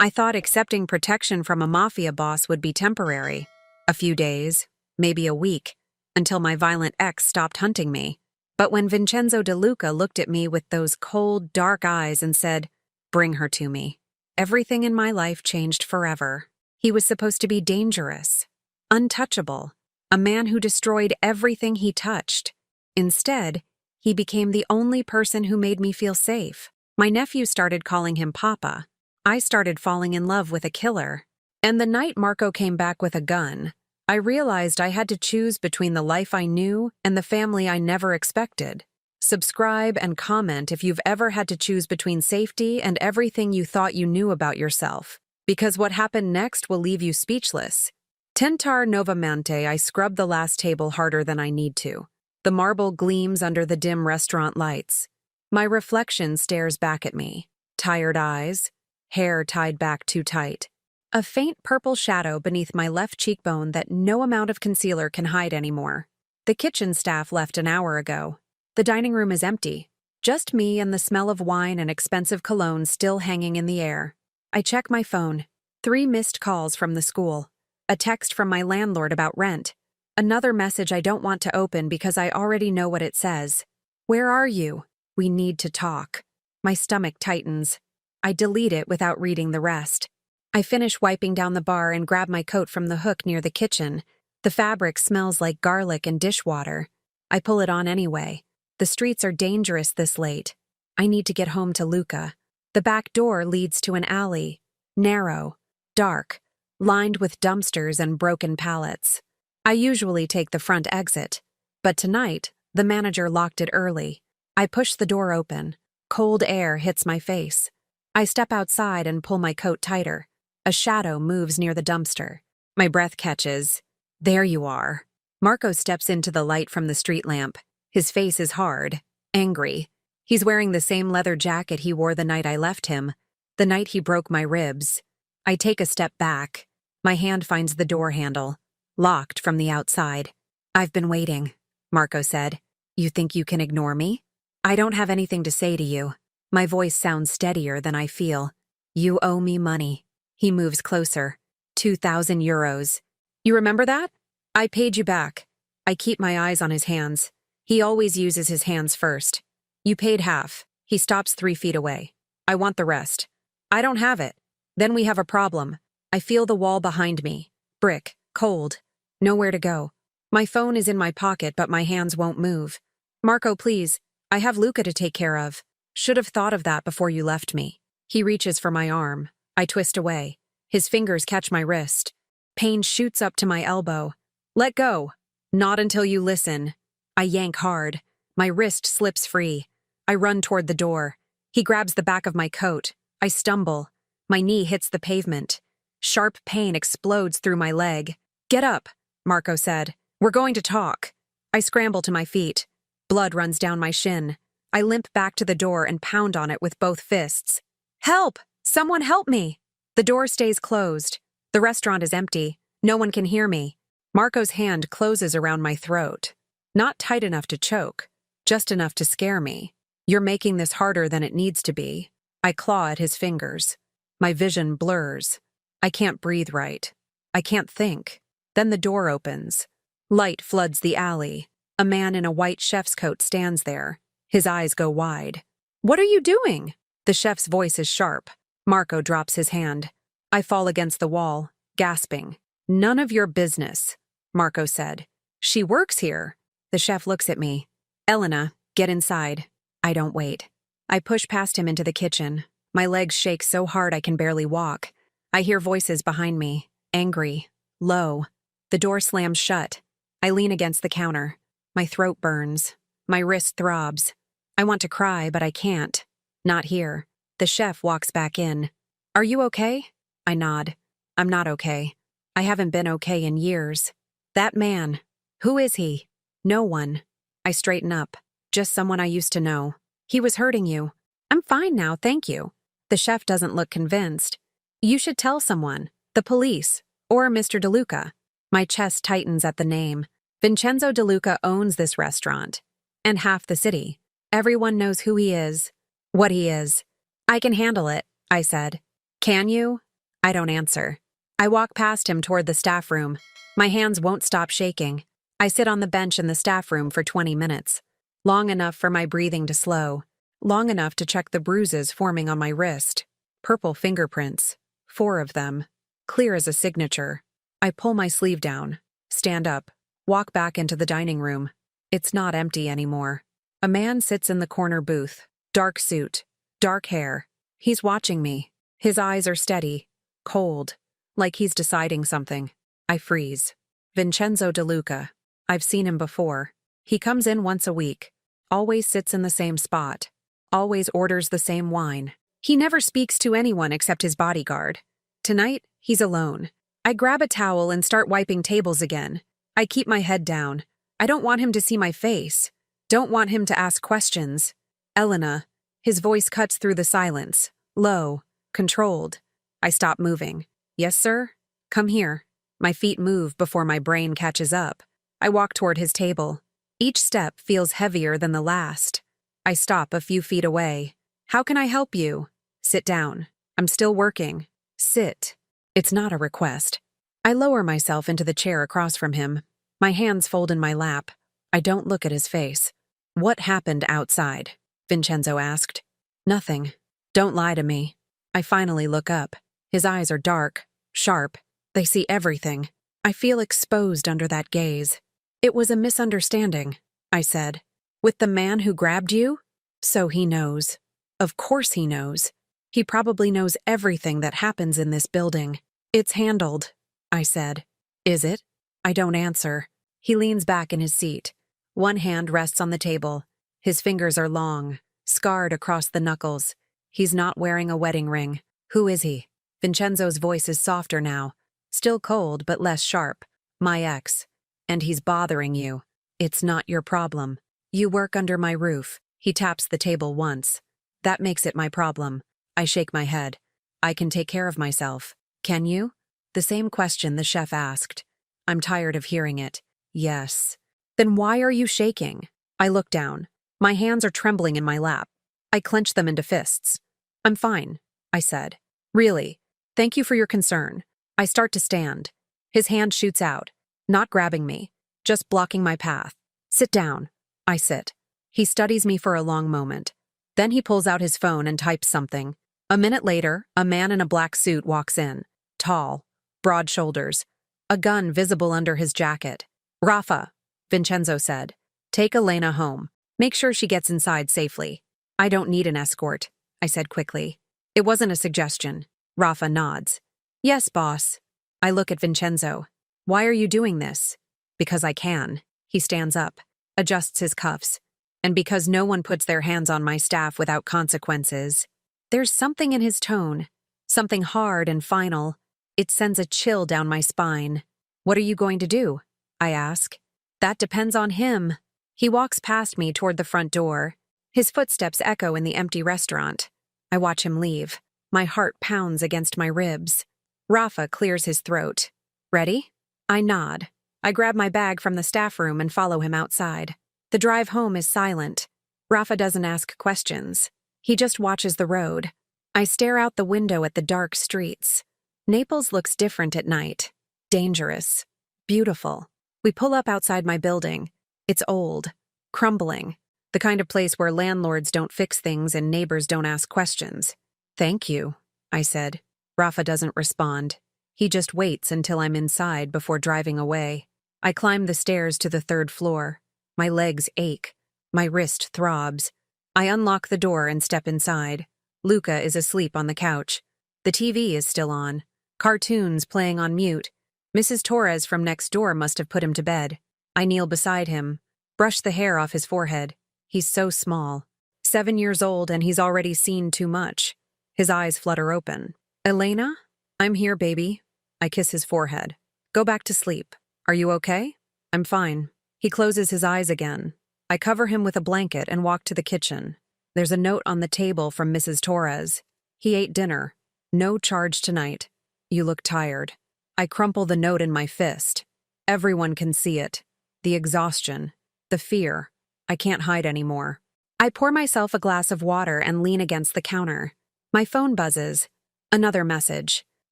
I thought accepting protection from a mafia boss would be temporary. A few days, maybe a week, until my violent ex stopped hunting me. But when Vincenzo De Luca looked at me with those cold, dark eyes and said, "Bring her to me," everything in my life changed forever. He was supposed to be dangerous, untouchable, a man who destroyed everything he touched. Instead, he became the only person who made me feel safe. My nephew started calling him Papa. I started falling in love with a killer. And the night Marco came back with a gun, I realized I had to choose between the life I knew and the family I never expected. Subscribe and comment if you've ever had to choose between safety and everything you thought you knew about yourself, because what happened next will leave you speechless. Tentar novamente, I scrub the last table harder than I need to. The marble gleams under the dim restaurant lights. My reflection stares back at me. Tired eyes, hair tied back too tight. A faint purple shadow beneath my left cheekbone that no amount of concealer can hide anymore. The kitchen staff left an hour ago. The dining room is empty. Just me and the smell of wine and expensive cologne still hanging in the air. I check my phone. 3 missed calls from the school. A text from my landlord about rent. Another message I don't want to open because I already know what it says. "Where are you? We need to talk." My stomach tightens. I delete it without reading the rest. I finish wiping down the bar and grab my coat from the hook near the kitchen. The fabric smells like garlic and dishwater. I pull it on anyway. The streets are dangerous this late. I need to get home to Luca. The back door leads to an alley. Narrow, dark, lined with dumpsters and broken pallets. I usually take the front exit, but tonight, the manager locked it early. I push the door open. Cold air hits my face. I step outside and pull my coat tighter. A shadow moves near the dumpster. My breath catches. There you are. Marco steps into the light from the street lamp. His face is hard, angry. He's wearing the same leather jacket he wore the night I left him, the night he broke my ribs. I take a step back. My hand finds the door handle, locked from the outside. "I've been waiting," Marco said. "You think you can ignore me? I don't have anything to say to you." My voice sounds steadier than I feel. "You owe me money." He moves closer. 2,000 euros. "You remember that? I paid you back." I keep my eyes on his hands. He always uses his hands first. "You paid half." He stops 3 feet away. "I want the rest." "I don't have it." "Then we have a problem." I feel the wall behind me. Brick, cold, nowhere to go. My phone is in my pocket, but my hands won't move. "Marco, please. I have Luca to take care of. Should have thought of that before you left me." He reaches for my arm. I twist away. His fingers catch my wrist. Pain shoots up to my elbow. "Let go." "Not until you listen." I yank hard. My wrist slips free. I run toward the door. He grabs the back of my coat. I stumble. My knee hits the pavement. Sharp pain explodes through my leg. "Get up," Marco said. "We're going to talk." I scramble to my feet. Blood runs down my shin. I limp back to the door and pound on it with both fists. "Help! Someone help me!" The door stays closed. The restaurant is empty. No one can hear me. Marco's hand closes around my throat. Not tight enough to choke, just enough to scare me. "You're making this harder than it needs to be." I claw at his fingers. My vision blurs. I can't breathe right. I can't think. Then the door opens. Light floods the alley. A man in a white chef's coat stands there. His eyes go wide. "What are you doing?" The chef's voice is sharp. Marco drops his hand. I fall against the wall, gasping. "None of your business," Marco said. "She works here." The chef looks at me. "Elena, get inside." I don't wait. I push past him into the kitchen. My legs shake so hard I can barely walk. I hear voices behind me, angry, low. The door slams shut. I lean against the counter. My throat burns. My wrist throbs. I want to cry, but I can't. Not here. The chef walks back in. "Are you okay?" I nod. "I'm not okay. I haven't been okay in years." "That man. Who is he?" "No one." I straighten up. "Just someone I used to know." "He was hurting you." "I'm fine now, thank you." The chef doesn't look convinced. "You should tell someone. The police. Or Mr. De Luca." My chest tightens at the name. Vincenzo De Luca owns this restaurant. And half the city. Everyone knows who he is. What he is. "I can handle it," I said. "Can you?" I don't answer. I walk past him toward the staff room. My hands won't stop shaking. I sit on the bench in the staff room for 20 minutes. Long enough for my breathing to slow. Long enough to check the bruises forming on my wrist. Purple fingerprints. 4 of them. Clear as a signature. I pull my sleeve down. Stand up. Walk back into the dining room. It's not empty anymore. A man sits in the corner booth. Dark suit. Dark hair. He's watching me. His eyes are steady. Cold. Like he's deciding something. I freeze. Vincenzo DeLuca. I've seen him before. He comes in once a week. Always sits in the same spot. Always orders the same wine. He never speaks to anyone except his bodyguard. Tonight, he's alone. I grab a towel and start wiping tables again. I keep my head down. I don't want him to see my face. Don't want him to ask questions. Elena. His voice cuts through the silence. Low. Controlled. I stop moving. Yes, sir? Come here. My feet move before my brain catches up. I walk toward his table. Each step feels heavier than the last. I stop a few feet away. How can I help you? Sit down. I'm still working. Sit. It's not a request. I lower myself into the chair across from him. My hands fold in my lap. I don't look at his face. What happened outside? Vincenzo asked. Nothing. Don't lie to me. I finally look up. His eyes are dark, sharp. They see everything. I feel exposed under that gaze. It was a misunderstanding, I said. With the man who grabbed you? So he knows. Of course he knows. He probably knows everything that happens in this building. It's handled, I said. Is it? I don't answer. He leans back in his seat. One hand rests on the table. His fingers are long, scarred across the knuckles. He's not wearing a wedding ring. Who is he? Vincenzo's voice is softer now. Still cold, but less sharp. My ex. And he's bothering you. It's not your problem. You work under my roof. He taps the table once. That makes it my problem. I shake my head. I can take care of myself. Can you? The same question the chef asked. I'm tired of hearing it. Yes. Then why are you shaking? I look down. My hands are trembling in my lap. I clench them into fists. I'm fine, I said. Really. Thank you for your concern. I start to stand. His hand shoots out. Not grabbing me, just blocking my path. Sit down. I sit. He studies me for a long moment. Then he pulls out his phone and types something. A minute later, a man in a black suit walks in. Tall, broad shoulders. A gun visible under his jacket. Rafa, Vincenzo said. Take Elena home. Make sure she gets inside safely. I don't need an escort, I said quickly. It wasn't a suggestion. Rafa nods. Yes, boss. I look at Vincenzo. Why are you doing this? Because I can. He stands up, adjusts his cuffs. And because no one puts their hands on my staff without consequences. There's something in his tone, something hard and final. It sends a chill down my spine. What are you going to do? I ask. That depends on him. He walks past me toward the front door. His footsteps echo in the empty restaurant. I watch him leave. My heart pounds against my ribs. Rafa clears his throat. Ready? I nod. I grab my bag from the staff room and follow him outside. The drive home is silent. Rafa doesn't ask questions. He just watches the road. I stare out the window at the dark streets. Naples looks different at night. Dangerous. Beautiful. We pull up outside my building. It's old. Crumbling. The kind of place where landlords don't fix things and neighbors don't ask questions. Thank you, I said. Rafa doesn't respond. He just waits until I'm inside before driving away. I climb the stairs to the 3rd floor. My legs ache. My wrist throbs. I unlock the door and step inside. Luca is asleep on the couch. The TV is still on. Cartoons playing on mute. Mrs. Torres from next door must have put him to bed. I kneel beside him, brush the hair off his forehead. He's so small. 7 years old and he's already seen too much. His eyes flutter open. Elena? I'm here, baby. I kiss his forehead. Go back to sleep. Are you okay? I'm fine. He closes his eyes again. I cover him with a blanket and walk to the kitchen. There's a note on the table from Mrs. Torres. He ate dinner. No charge tonight. You look tired. I crumple the note in my fist. Everyone can see it. The exhaustion. The fear. I can't hide anymore. I pour myself a glass of water and lean against the counter. My phone buzzes. Another message.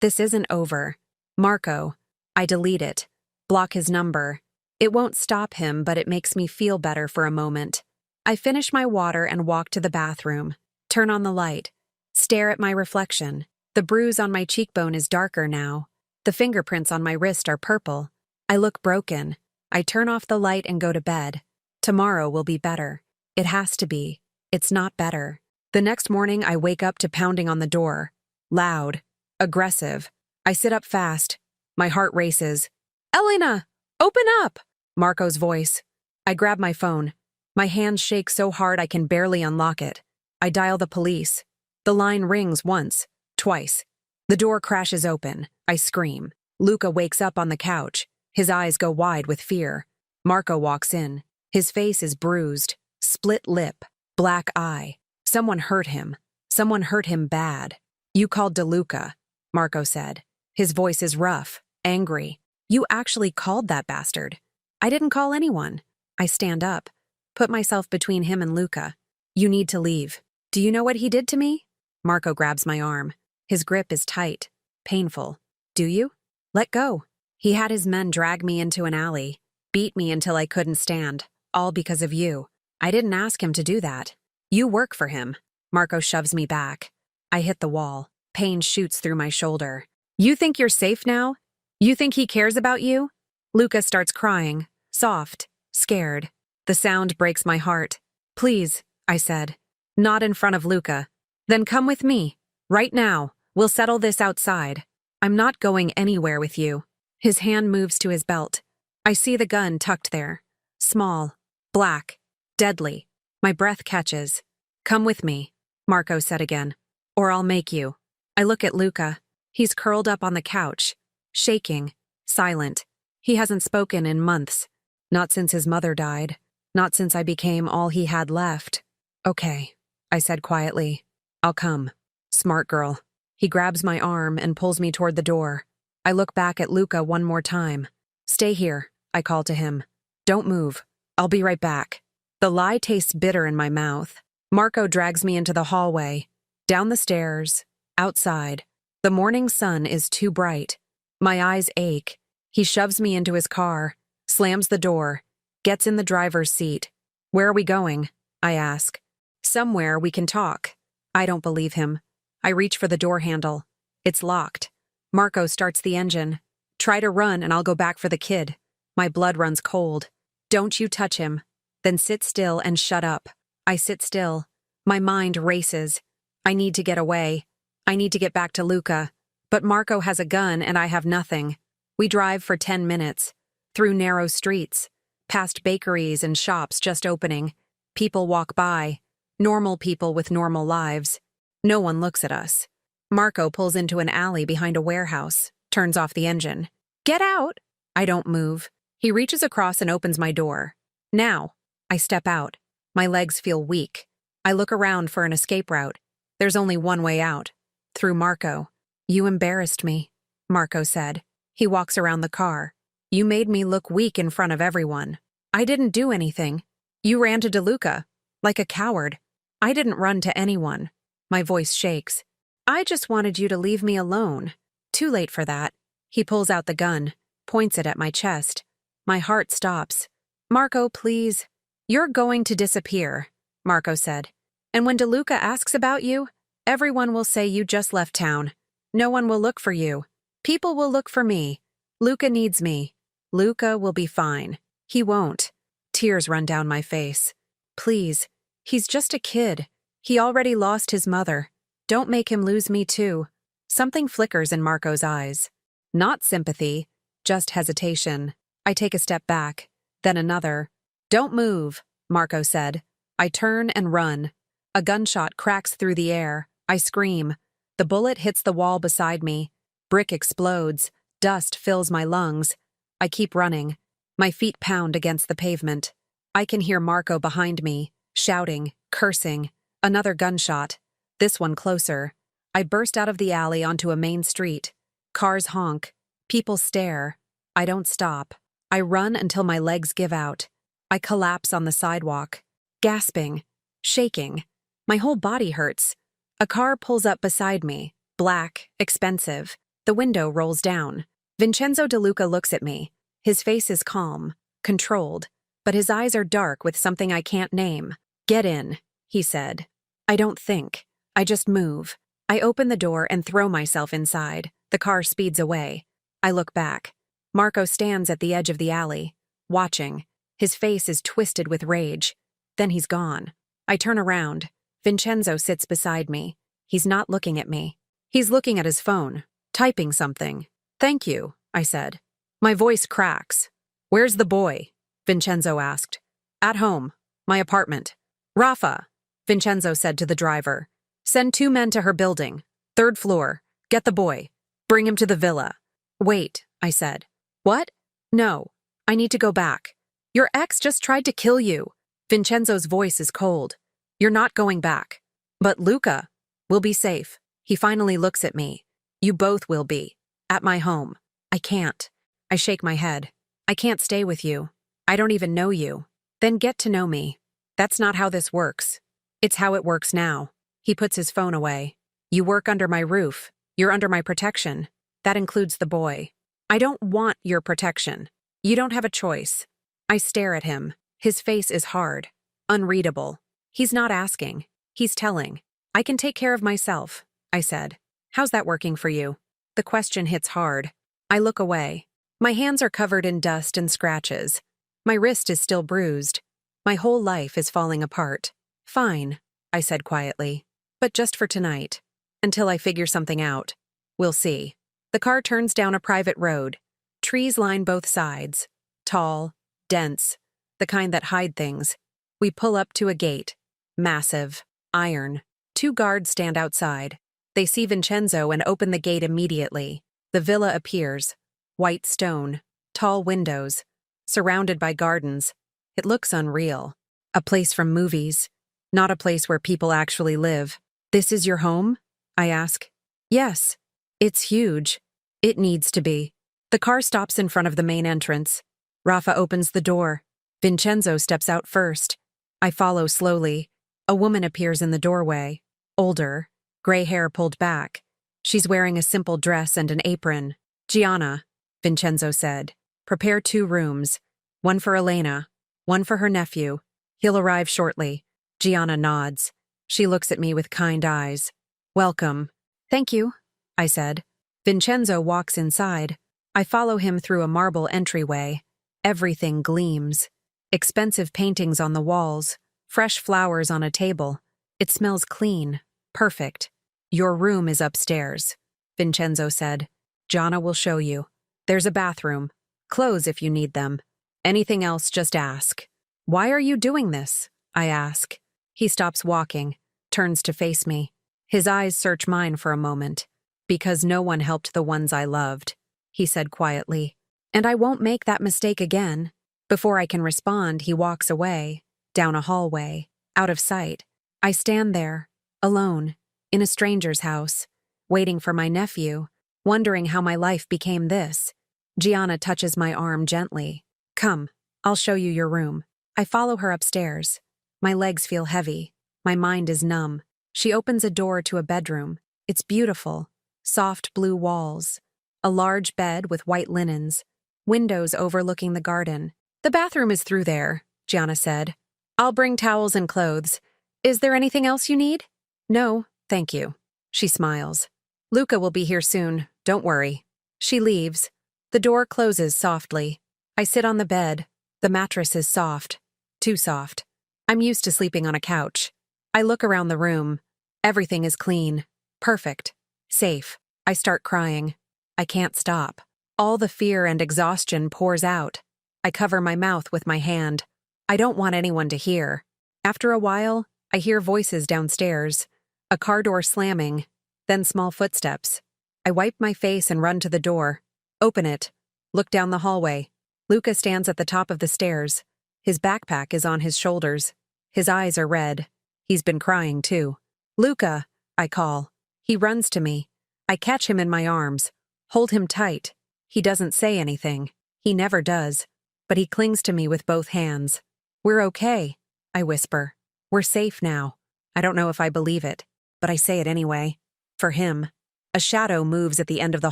This isn't over. Marco. I delete it. Block his number. It won't stop him, but it makes me feel better for a moment. I finish my water and walk to the bathroom. Turn on the light. Stare at my reflection. The bruise on my cheekbone is darker now. The fingerprints on my wrist are purple. I look broken. I turn off the light and go to bed. Tomorrow will be better. It has to be. It's not better. The next morning, I wake up to pounding on the door. Loud. Aggressive. I sit up fast. My heart races. Elena! Open up! Marco's voice. I grab my phone. My hands shake so hard I can barely unlock it. I dial the police. The line rings once, twice. The door crashes open. I scream. Luca wakes up on the couch. His eyes go wide with fear. Marco walks in. His face is bruised. Split lip. Black eye. Someone hurt him. Someone hurt him bad. You called DeLuca, Marco said. His voice is rough, angry. You actually called that bastard. I didn't call anyone. I stand up, put myself between him and Luca. You need to leave. Do you know what he did to me? Marco grabs my arm. His grip is tight, painful. Do you? Let go. He had his men drag me into an alley, beat me until I couldn't stand, all because of you. I didn't ask him to do that. You work for him. Marco shoves me back. I hit the wall. Pain shoots through my shoulder. You think you're safe now? You think he cares about you? Luca starts crying, soft, scared. The sound breaks my heart. Please, I said. Not in front of Luca. Then come with me. Right now. We'll settle this outside. I'm not going anywhere with you. His hand moves to his belt. I see the gun tucked there. Small, black, deadly. My breath catches. Come with me, Marco said again. Or I'll make you. I look at Luca. He's curled up on the couch, shaking, silent. He hasn't spoken in months. Not since his mother died. Not since I became all he had left. Okay, I said quietly. I'll come. Smart girl. He grabs my arm and pulls me toward the door. I look back at Luca one more time. Stay here, I call to him. Don't move. I'll be right back. The lie tastes bitter in my mouth. Marco drags me into the hallway, down the stairs, outside. The morning sun is too bright. My eyes ache. He shoves me into his car, slams the door, gets in the driver's seat. Where are we going? I ask. Somewhere we can talk. I don't believe him. I reach for the door handle. It's locked. Marco starts the engine. Try to run and I'll go back for the kid. My blood runs cold. Don't you touch him. Then sit still and shut up. I sit still. My mind races. I need to get away. I need to get back to Luca. But Marco has a gun and I have nothing. We drive for 10 minutes. Through narrow streets. Past bakeries and shops just opening. People walk by. Normal people with normal lives. No one looks at us. Marco pulls into an alley behind a warehouse, turns off the engine. Get out! I don't move. He reaches across and opens my door. Now, I step out. My legs feel weak. I look around for an escape route. There's only one way out. Through Marco. You embarrassed me, Marco said. He walks around the car. You made me look weak in front of everyone. I didn't do anything. You ran to DeLuca, like a coward. I didn't run to anyone. My voice shakes. I just wanted you to leave me alone. Too late for that. He pulls out the gun, points it at my chest. My heart stops. Marco, please. You're going to disappear, Marco said. And when DeLuca asks about you, everyone will say you just left town. No one will look for you. People will look for me. Luca needs me. Luca will be fine. He won't. Tears run down my face. Please. He's just a kid. He already lost his mother. Don't make him lose me too. Something flickers in Marco's eyes. Not sympathy, just hesitation. I take a step back, then another. Don't move, Marco said. I turn and run. A gunshot cracks through the air. I scream. The bullet hits the wall beside me. Brick explodes. Dust fills my lungs. I keep running. My feet pound against the pavement. I can hear Marco behind me, shouting, cursing. Another gunshot. This one closer. I burst out of the alley onto a main street. Cars honk. People stare. I don't stop. I run until my legs give out. I collapse on the sidewalk, gasping, shaking. My whole body hurts. A car pulls up beside me, black, expensive. The window rolls down. Vincenzo DeLuca looks at me. His face is calm, controlled, but his eyes are dark with something I can't name. "Get in," he said. I don't think. I just move. I open the door and throw myself inside. The car speeds away. I look back. Marco stands at the edge of the alley, watching. His face is twisted with rage. Then he's gone. I turn around. Vincenzo sits beside me. He's not looking at me. He's looking at his phone, typing something. "Thank you," I said. My voice cracks. "Where's the boy?" Vincenzo asked. "At home. My apartment." "Rafa," Vincenzo said to the driver. "Send 2 men to her building. 3rd floor. Get the boy. Bring him to the villa." "Wait," I said. "What?" "No. I need to go back. Your ex just tried to kill you." Vincenzo's voice is cold. "You're not going back." "But Luca, we'll be safe." He finally looks at me. "You both will be. At my home." "I can't." I shake my head. "I can't stay with you. I don't even know you." "Then get to know me." "That's not how this works." "It's how it works now." He puts his phone away. "You work under my roof. You're under my protection. That includes the boy." "I don't want your protection. You don't have a choice." I stare at him. His face is hard, unreadable. He's not asking. He's telling. "I can take care of myself," I said. "How's that working for you?" The question hits hard. I look away. My hands are covered in dust and scratches. My wrist is still bruised. My whole life is falling apart. "Fine," I said quietly. "But just for tonight. Until I figure something out. We'll see." The car turns down a private road. Trees line both sides. Tall, dense, the kind that hide things. We pull up to a gate. Massive, iron. 2 guards stand outside. They see Vincenzo and open the gate immediately. The villa appears. White stone, tall windows, surrounded by gardens. It looks unreal. A place from movies, not a place where people actually live. "This is your home?" I ask. "Yes. It's huge. It needs to be." The car stops in front of the main entrance. Rafa opens the door. Vincenzo steps out first. I follow slowly. A woman appears in the doorway. Older, gray hair pulled back. She's wearing a simple dress and an apron. "Gianna," Vincenzo said. "Prepare 2 rooms. One for Elena, one for her nephew. He'll arrive shortly." Gianna nods. She looks at me with kind eyes. "Welcome." "Thank you," I said. Vincenzo walks inside. I follow him through a marble entryway. Everything gleams. Expensive paintings on the walls, fresh flowers on a table. It smells clean, perfect. "Your room is upstairs," Vincenzo said. "Gianna will show you. There's a bathroom. Clothes if you need them. Anything else, just ask." "Why are you doing this?" I ask. He stops walking, turns to face me. His eyes search mine for a moment. "Because no one helped the ones I loved," he said quietly. "And I won't make that mistake again." Before I can respond, he walks away, down a hallway, out of sight. I stand there, alone, in a stranger's house, waiting for my nephew, wondering how my life became this. Gianna touches my arm gently. "Come, I'll show you your room." I follow her upstairs. My legs feel heavy. My mind is numb. She opens a door to a bedroom. It's beautiful. Soft blue walls. A large bed with white linens. Windows overlooking the garden. "The bathroom is through there," Gianna said. "I'll bring towels and clothes. Is there anything else you need?" "No, thank you." She smiles. "Luca will be here soon, don't worry." She leaves. The door closes softly. I sit on the bed. The mattress is soft. Too soft. I'm used to sleeping on a couch. I look around the room. Everything is clean. Perfect. Safe. I start crying. I can't stop. All the fear and exhaustion pours out. I cover my mouth with my hand. I don't want anyone to hear. After a while, I hear voices downstairs. A car door slamming. Then small footsteps. I wipe my face and run to the door. Open it. Look down the hallway. Luca stands at the top of the stairs. His backpack is on his shoulders. His eyes are red. He's been crying too. "Luca," I call. He runs to me. I catch him in my arms. Hold him tight. He doesn't say anything. He never does. But he clings to me with both hands. "We're okay," I whisper. "We're safe now." I don't know if I believe it, but I say it anyway. For him. A shadow moves at the end of the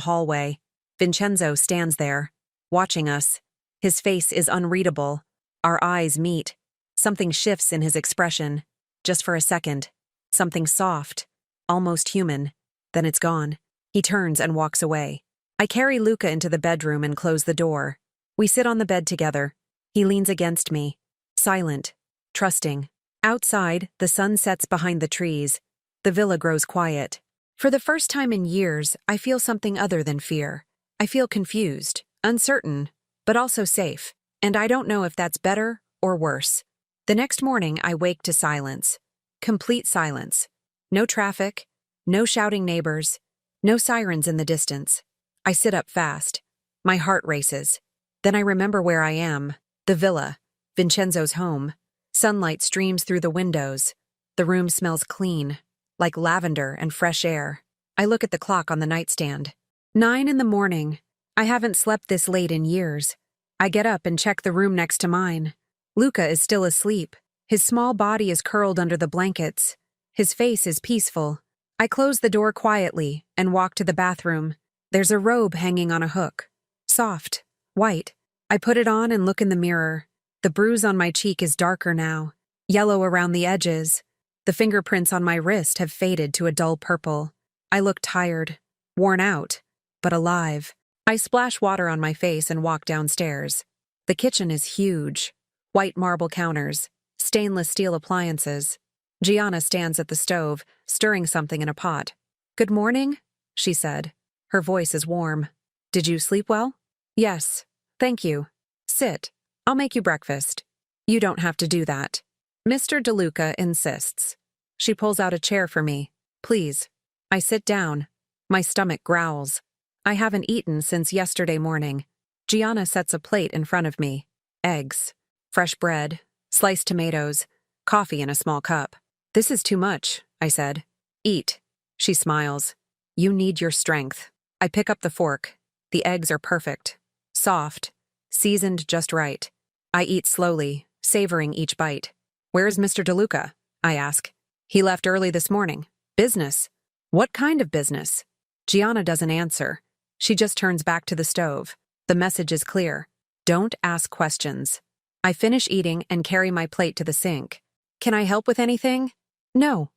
hallway. Vincenzo stands there, watching us. His face is unreadable. Our eyes meet. Something shifts in his expression. Just for a second. Something soft, almost human. Then it's gone. He turns and walks away. I carry Luca into the bedroom and close the door. We sit on the bed together. He leans against me, silent, trusting. Outside, the sun sets behind the trees. The villa grows quiet. For the first time in years, I feel something other than fear. I feel confused, uncertain, but also safe. And I don't know if that's better or worse. The next morning, I wake to silence. Complete silence. No traffic, no shouting neighbors, no sirens in the distance. I sit up fast. My heart races. Then I remember where I am. The villa. Vincenzo's home. Sunlight streams through the windows. The room smells clean, like lavender and fresh air. I look at the clock on the nightstand. 9 in the morning. I haven't slept this late in years. I get up and check the room next to mine. Luca is still asleep. His small body is curled under the blankets. His face is peaceful. I close the door quietly and walk to the bathroom. There's a robe hanging on a hook. Soft, white. I put it on and look in the mirror. The bruise on my cheek is darker now, yellow around the edges. The fingerprints on my wrist have faded to a dull purple. I look tired, worn out, but alive. I splash water on my face and walk downstairs. The kitchen is huge. White marble counters, stainless steel appliances. Gianna stands at the stove, stirring something in a pot. "Good morning," she said. Her voice is warm. "Did you sleep well?" "Yes, thank you. Sit. I'll make you breakfast." "You don't have to do that." Mr. DeLuca insists. She pulls out a chair for me. "Please." I sit down. My stomach growls. I haven't eaten since yesterday morning. Gianna sets a plate in front of me. Eggs, fresh bread, sliced tomatoes, coffee in a small cup. "This is too much," I said. "Eat." She smiles. "You need your strength." I pick up the fork. The eggs are perfect. Soft. Seasoned just right. I eat slowly, savoring each bite. "Where's Mr. DeLuca?" I ask. "He left early this morning. Business." "What kind of business?" Gianna doesn't answer. She just turns back to the stove. The message is clear. Don't ask questions. I finish eating and carry my plate to the sink. "Can I help with anything?" No.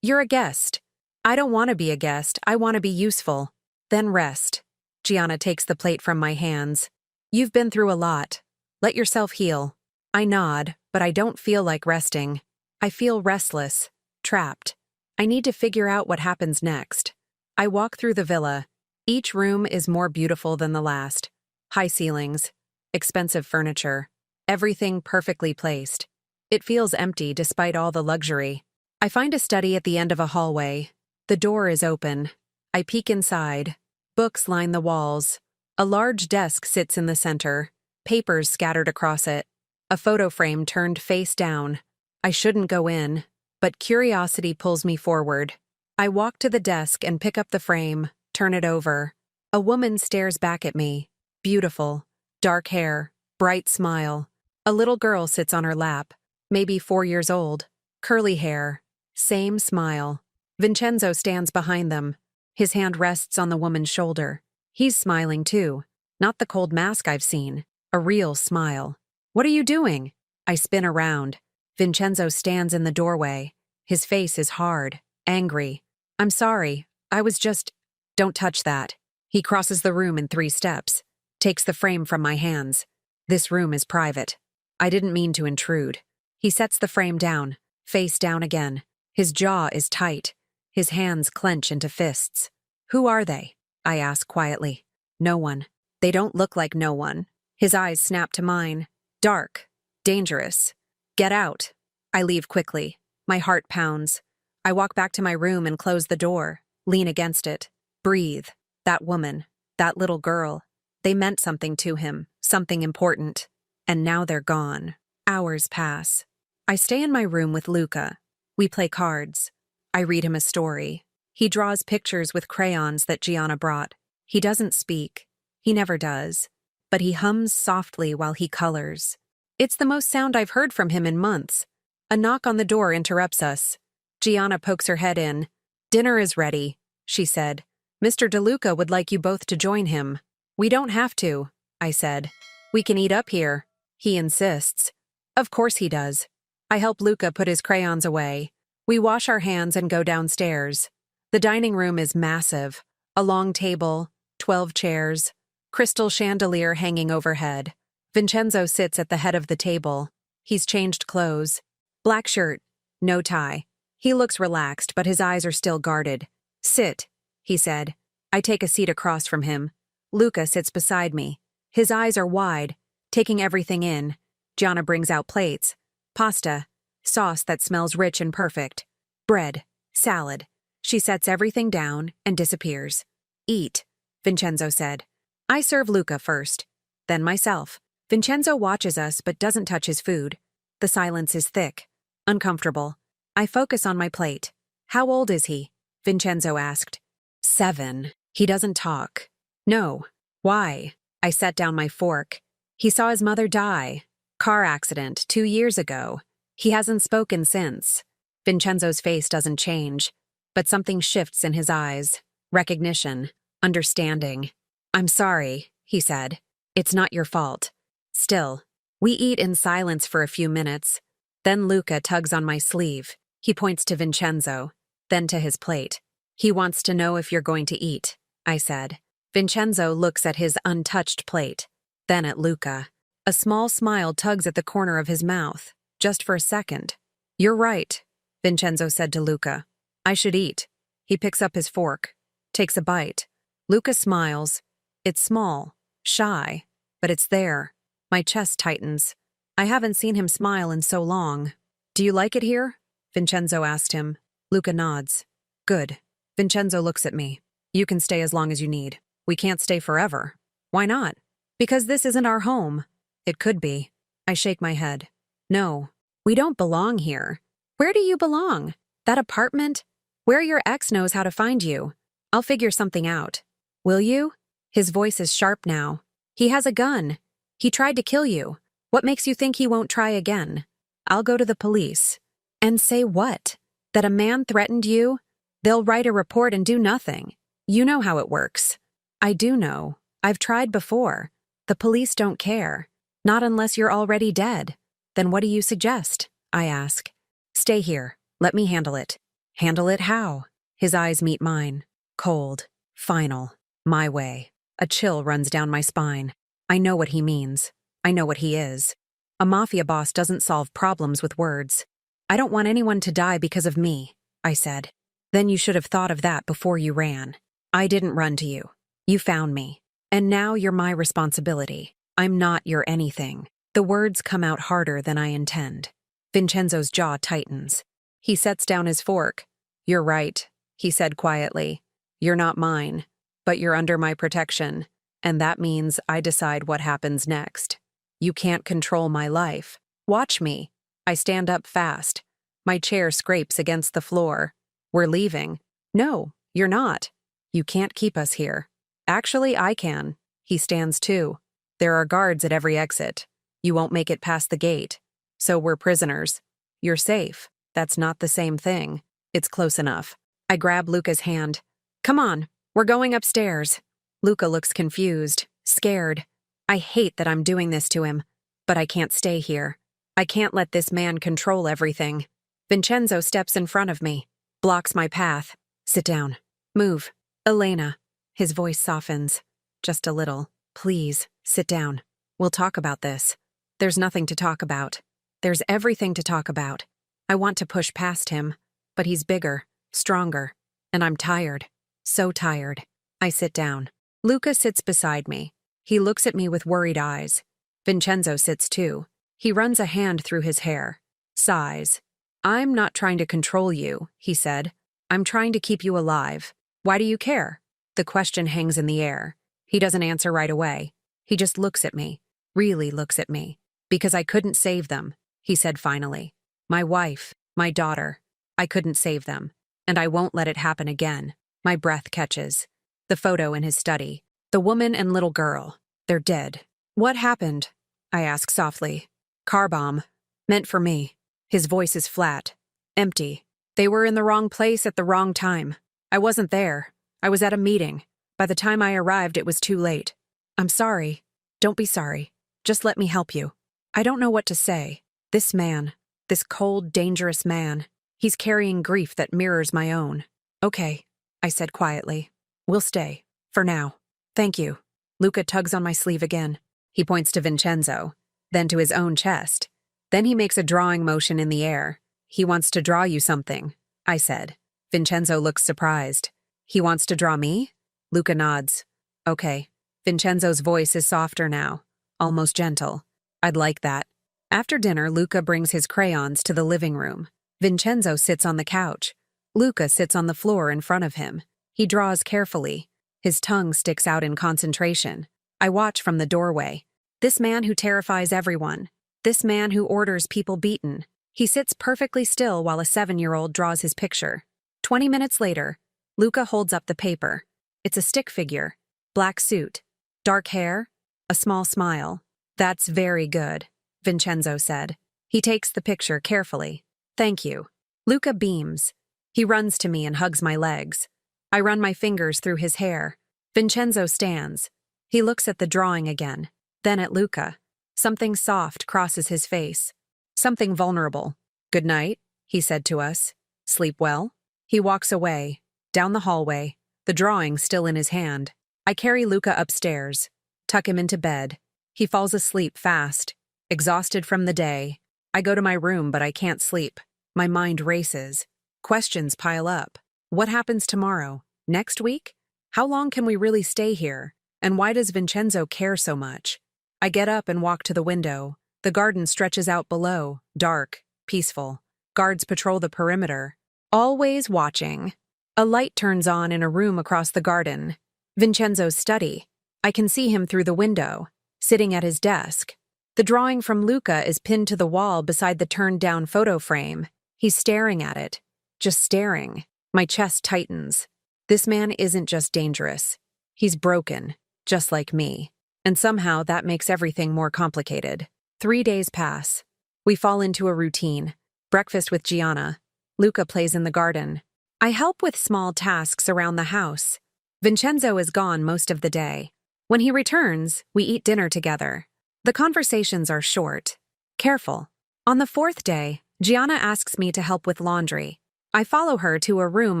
You're a guest." "I don't want to be a guest. I want to be useful." "Then rest." Gianna takes the plate from my hands. "You've been through a lot. Let yourself heal." I nod, but I don't feel like resting. I feel restless, trapped. I need to figure out what happens next. I walk through the villa. Each room is more beautiful than the last. High ceilings, expensive furniture, everything perfectly placed. It feels empty despite all the luxury. I find a study at the end of a hallway. The door is open. I peek inside. Books line the walls. A large desk sits in the center, papers scattered across it. A photo frame turned face down. I shouldn't go in, but curiosity pulls me forward. I walk to the desk and pick up the frame, turn it over. A woman stares back at me. Beautiful. Dark hair, bright smile. A little girl sits on her lap, maybe 4 years old. Curly hair. Same smile. Vincenzo stands behind them. His hand rests on the woman's shoulder. He's smiling too. Not the cold mask I've seen. A real smile. "What are you doing?" I spin around. Vincenzo stands in the doorway. His face is hard, angry. "I'm sorry. I was just—" "Don't touch that." He crosses the room in 3 steps. Takes the frame from my hands. "This room is private. I didn't mean to intrude." He sets the frame down, face down again. His jaw is tight. His hands clench into fists. "Who are they?" I ask quietly. "No one." "They don't look like no one." His eyes snap to mine. Dark. Dangerous. "Get out." I leave quickly. My heart pounds. I walk back to my room and close the door, lean against it. Breathe. That woman. That little girl. They meant something to him, something important. And now they're gone. Hours pass. I stay in my room with Luca. We play cards. I read him a story. He draws pictures with crayons that Gianna brought. He doesn't speak. He never does. But he hums softly while he colors. It's the most sound I've heard from him in months. A knock on the door interrupts us. Gianna pokes her head in. "Dinner is ready," she said. Mr. DeLuca would like you both to join him. We don't have to, I said. We can eat up here. He insists. Of course he does. I help Luca put his crayons away. We wash our hands and go downstairs. The dining room is massive. A long table, 12 chairs, crystal chandelier hanging overhead. Vincenzo sits at the head of the table. He's changed clothes. Black shirt, no tie. He looks relaxed, but his eyes are still guarded. Sit, he said. I take a seat across from him. Luca sits beside me. His eyes are wide, taking everything in. Gianna brings out plates. Pasta, sauce that smells rich and perfect. Bread, salad. She sets everything down and disappears. Eat, Vincenzo said. I serve Luca first, then myself. Vincenzo watches us but doesn't touch his food. The silence is thick, uncomfortable. I focus on my plate. How old is he? Vincenzo asked. 7. He doesn't talk. No. Why? I set down my fork. He saw his mother die. Car accident 2 years ago. He hasn't spoken since. Vincenzo's face doesn't change, but something shifts in his eyes. Recognition. Understanding. I'm sorry, he said. It's not your fault. Still, we eat in silence for a few minutes. Then Luca tugs on my sleeve. He points to Vincenzo, then to his plate. He wants to know if you're going to eat, I said. Vincenzo looks at his untouched plate, then at Luca. A small smile tugs at the corner of his mouth, just for a second. You're right, Vincenzo said to Luca. I should eat. He picks up his fork, takes a bite. Luca smiles. It's small, shy, but it's there. My chest tightens. I haven't seen him smile in so long. Do you like it here? Vincenzo asked him. Luca nods. Good. Vincenzo looks at me. You can stay as long as you need. We can't stay forever. Why not? Because this isn't our home. It could be. I shake my head. No, we don't belong here. Where do you belong? That apartment? Where your ex knows how to find you. I'll figure something out. Will you? His voice is sharp now. He has a gun. He tried to kill you. What makes you think he won't try again? I'll go to the police. And say what? That a man threatened you? They'll write a report and do nothing. You know how it works. I do know. I've tried before. The police don't care. Not unless you're already dead. Then what do you suggest? I ask. Stay here. Let me handle it. Handle it how? His eyes meet mine. Cold. Final. My way. A chill runs down my spine. I know what he means. I know what he is. A mafia boss doesn't solve problems with words. I don't want anyone to die because of me, I said. Then you should have thought of that before you ran. I didn't run to you. You found me. And now you're my responsibility. I'm not your anything. The words come out harder than I intend. Vincenzo's jaw tightens. He sets down his fork. You're right, he said quietly. You're not mine, but you're under my protection, and that means I decide what happens next. You can't control my life. Watch me. I stand up fast. My chair scrapes against the floor. We're leaving. No, you're not. You can't keep us here. Actually, I can. He stands too. There are guards at every exit. You won't make it past the gate. So we're prisoners. You're safe. That's not the same thing. It's close enough. I grab Luca's hand. Come on, we're going upstairs. Luca looks confused, scared. I hate that I'm doing this to him, but I can't stay here. I can't let this man control everything. Vincenzo steps in front of me, blocks my path. Sit down. Move. Elena. His voice softens. Just a little. Please, sit down. We'll talk about this. There's nothing to talk about. There's everything to talk about. I want to push past him, but he's bigger, stronger, and I'm tired. So tired. I sit down. Luca sits beside me. He looks at me with worried eyes. Vincenzo sits too. He runs a hand through his hair. Sighs. I'm not trying to control you, he said. I'm trying to keep you alive. Why do you care? The question hangs in the air. He doesn't answer right away. He just looks at me. Really looks at me. Because I couldn't save them, he said finally. My wife, my daughter. I couldn't save them. And I won't let it happen again. My breath catches. The photo in his study. The woman and little girl. They're dead. What happened? I ask softly. Car bomb. Meant for me. His voice is flat. Empty. They were in the wrong place at the wrong time. I wasn't there. I was at a meeting. By the time I arrived, it was too late. I'm sorry. Don't be sorry. Just let me help you. I don't know what to say. This man, this cold, dangerous man, he's carrying grief that mirrors my own. Okay, I said quietly. We'll stay. For now. Thank you. Luca tugs on my sleeve again. He points to Vincenzo, then to his own chest. Then he makes a drawing motion in the air. He wants to draw you something, I said. Vincenzo looks surprised. He wants to draw me? Luca nods. Okay. Vincenzo's voice is softer now, almost gentle. I'd like that. After dinner, Luca brings his crayons to the living room. Vincenzo sits on the couch. Luca sits on the floor in front of him. He draws carefully. His tongue sticks out in concentration. I watch from the doorway. This man who terrifies everyone. This man who orders people beaten. He sits perfectly still while a 7-year-old draws his picture. 20 minutes later, Luca holds up the paper. It's a stick figure. Black suit. Dark hair. A small smile. That's very good, Vincenzo said. He takes the picture carefully. Thank you. Luca beams. He runs to me and hugs my legs. I run my fingers through his hair. Vincenzo stands. He looks at the drawing again, then at Luca. Something soft crosses his face. Something vulnerable. Good night, he said to us. Sleep well? He walks away, down the hallway, the drawing still in his hand. I carry Luca upstairs, tuck him into bed. He falls asleep fast, exhausted from the day. I go to my room, but I can't sleep. My mind races. Questions pile up. What happens tomorrow? Next week? How long can we really stay here? And why does Vincenzo care so much? I get up and walk to the window. The garden stretches out below, dark, peaceful. Guards patrol the perimeter, always watching. A light turns on in a room across the garden. Vincenzo's study. I can see him through the window, sitting at his desk. The drawing from Luca is pinned to the wall beside the turned-down photo frame. He's staring at it. Just staring. My chest tightens. This man isn't just dangerous. He's broken, just like me. And somehow that makes everything more complicated. 3 days pass. We fall into a routine. Breakfast with Gianna. Luca plays in the garden. I help with small tasks around the house. Vincenzo is gone most of the day. When he returns, we eat dinner together. The conversations are short, careful. On the 4th day, Gianna asks me to help with laundry. I follow her to a room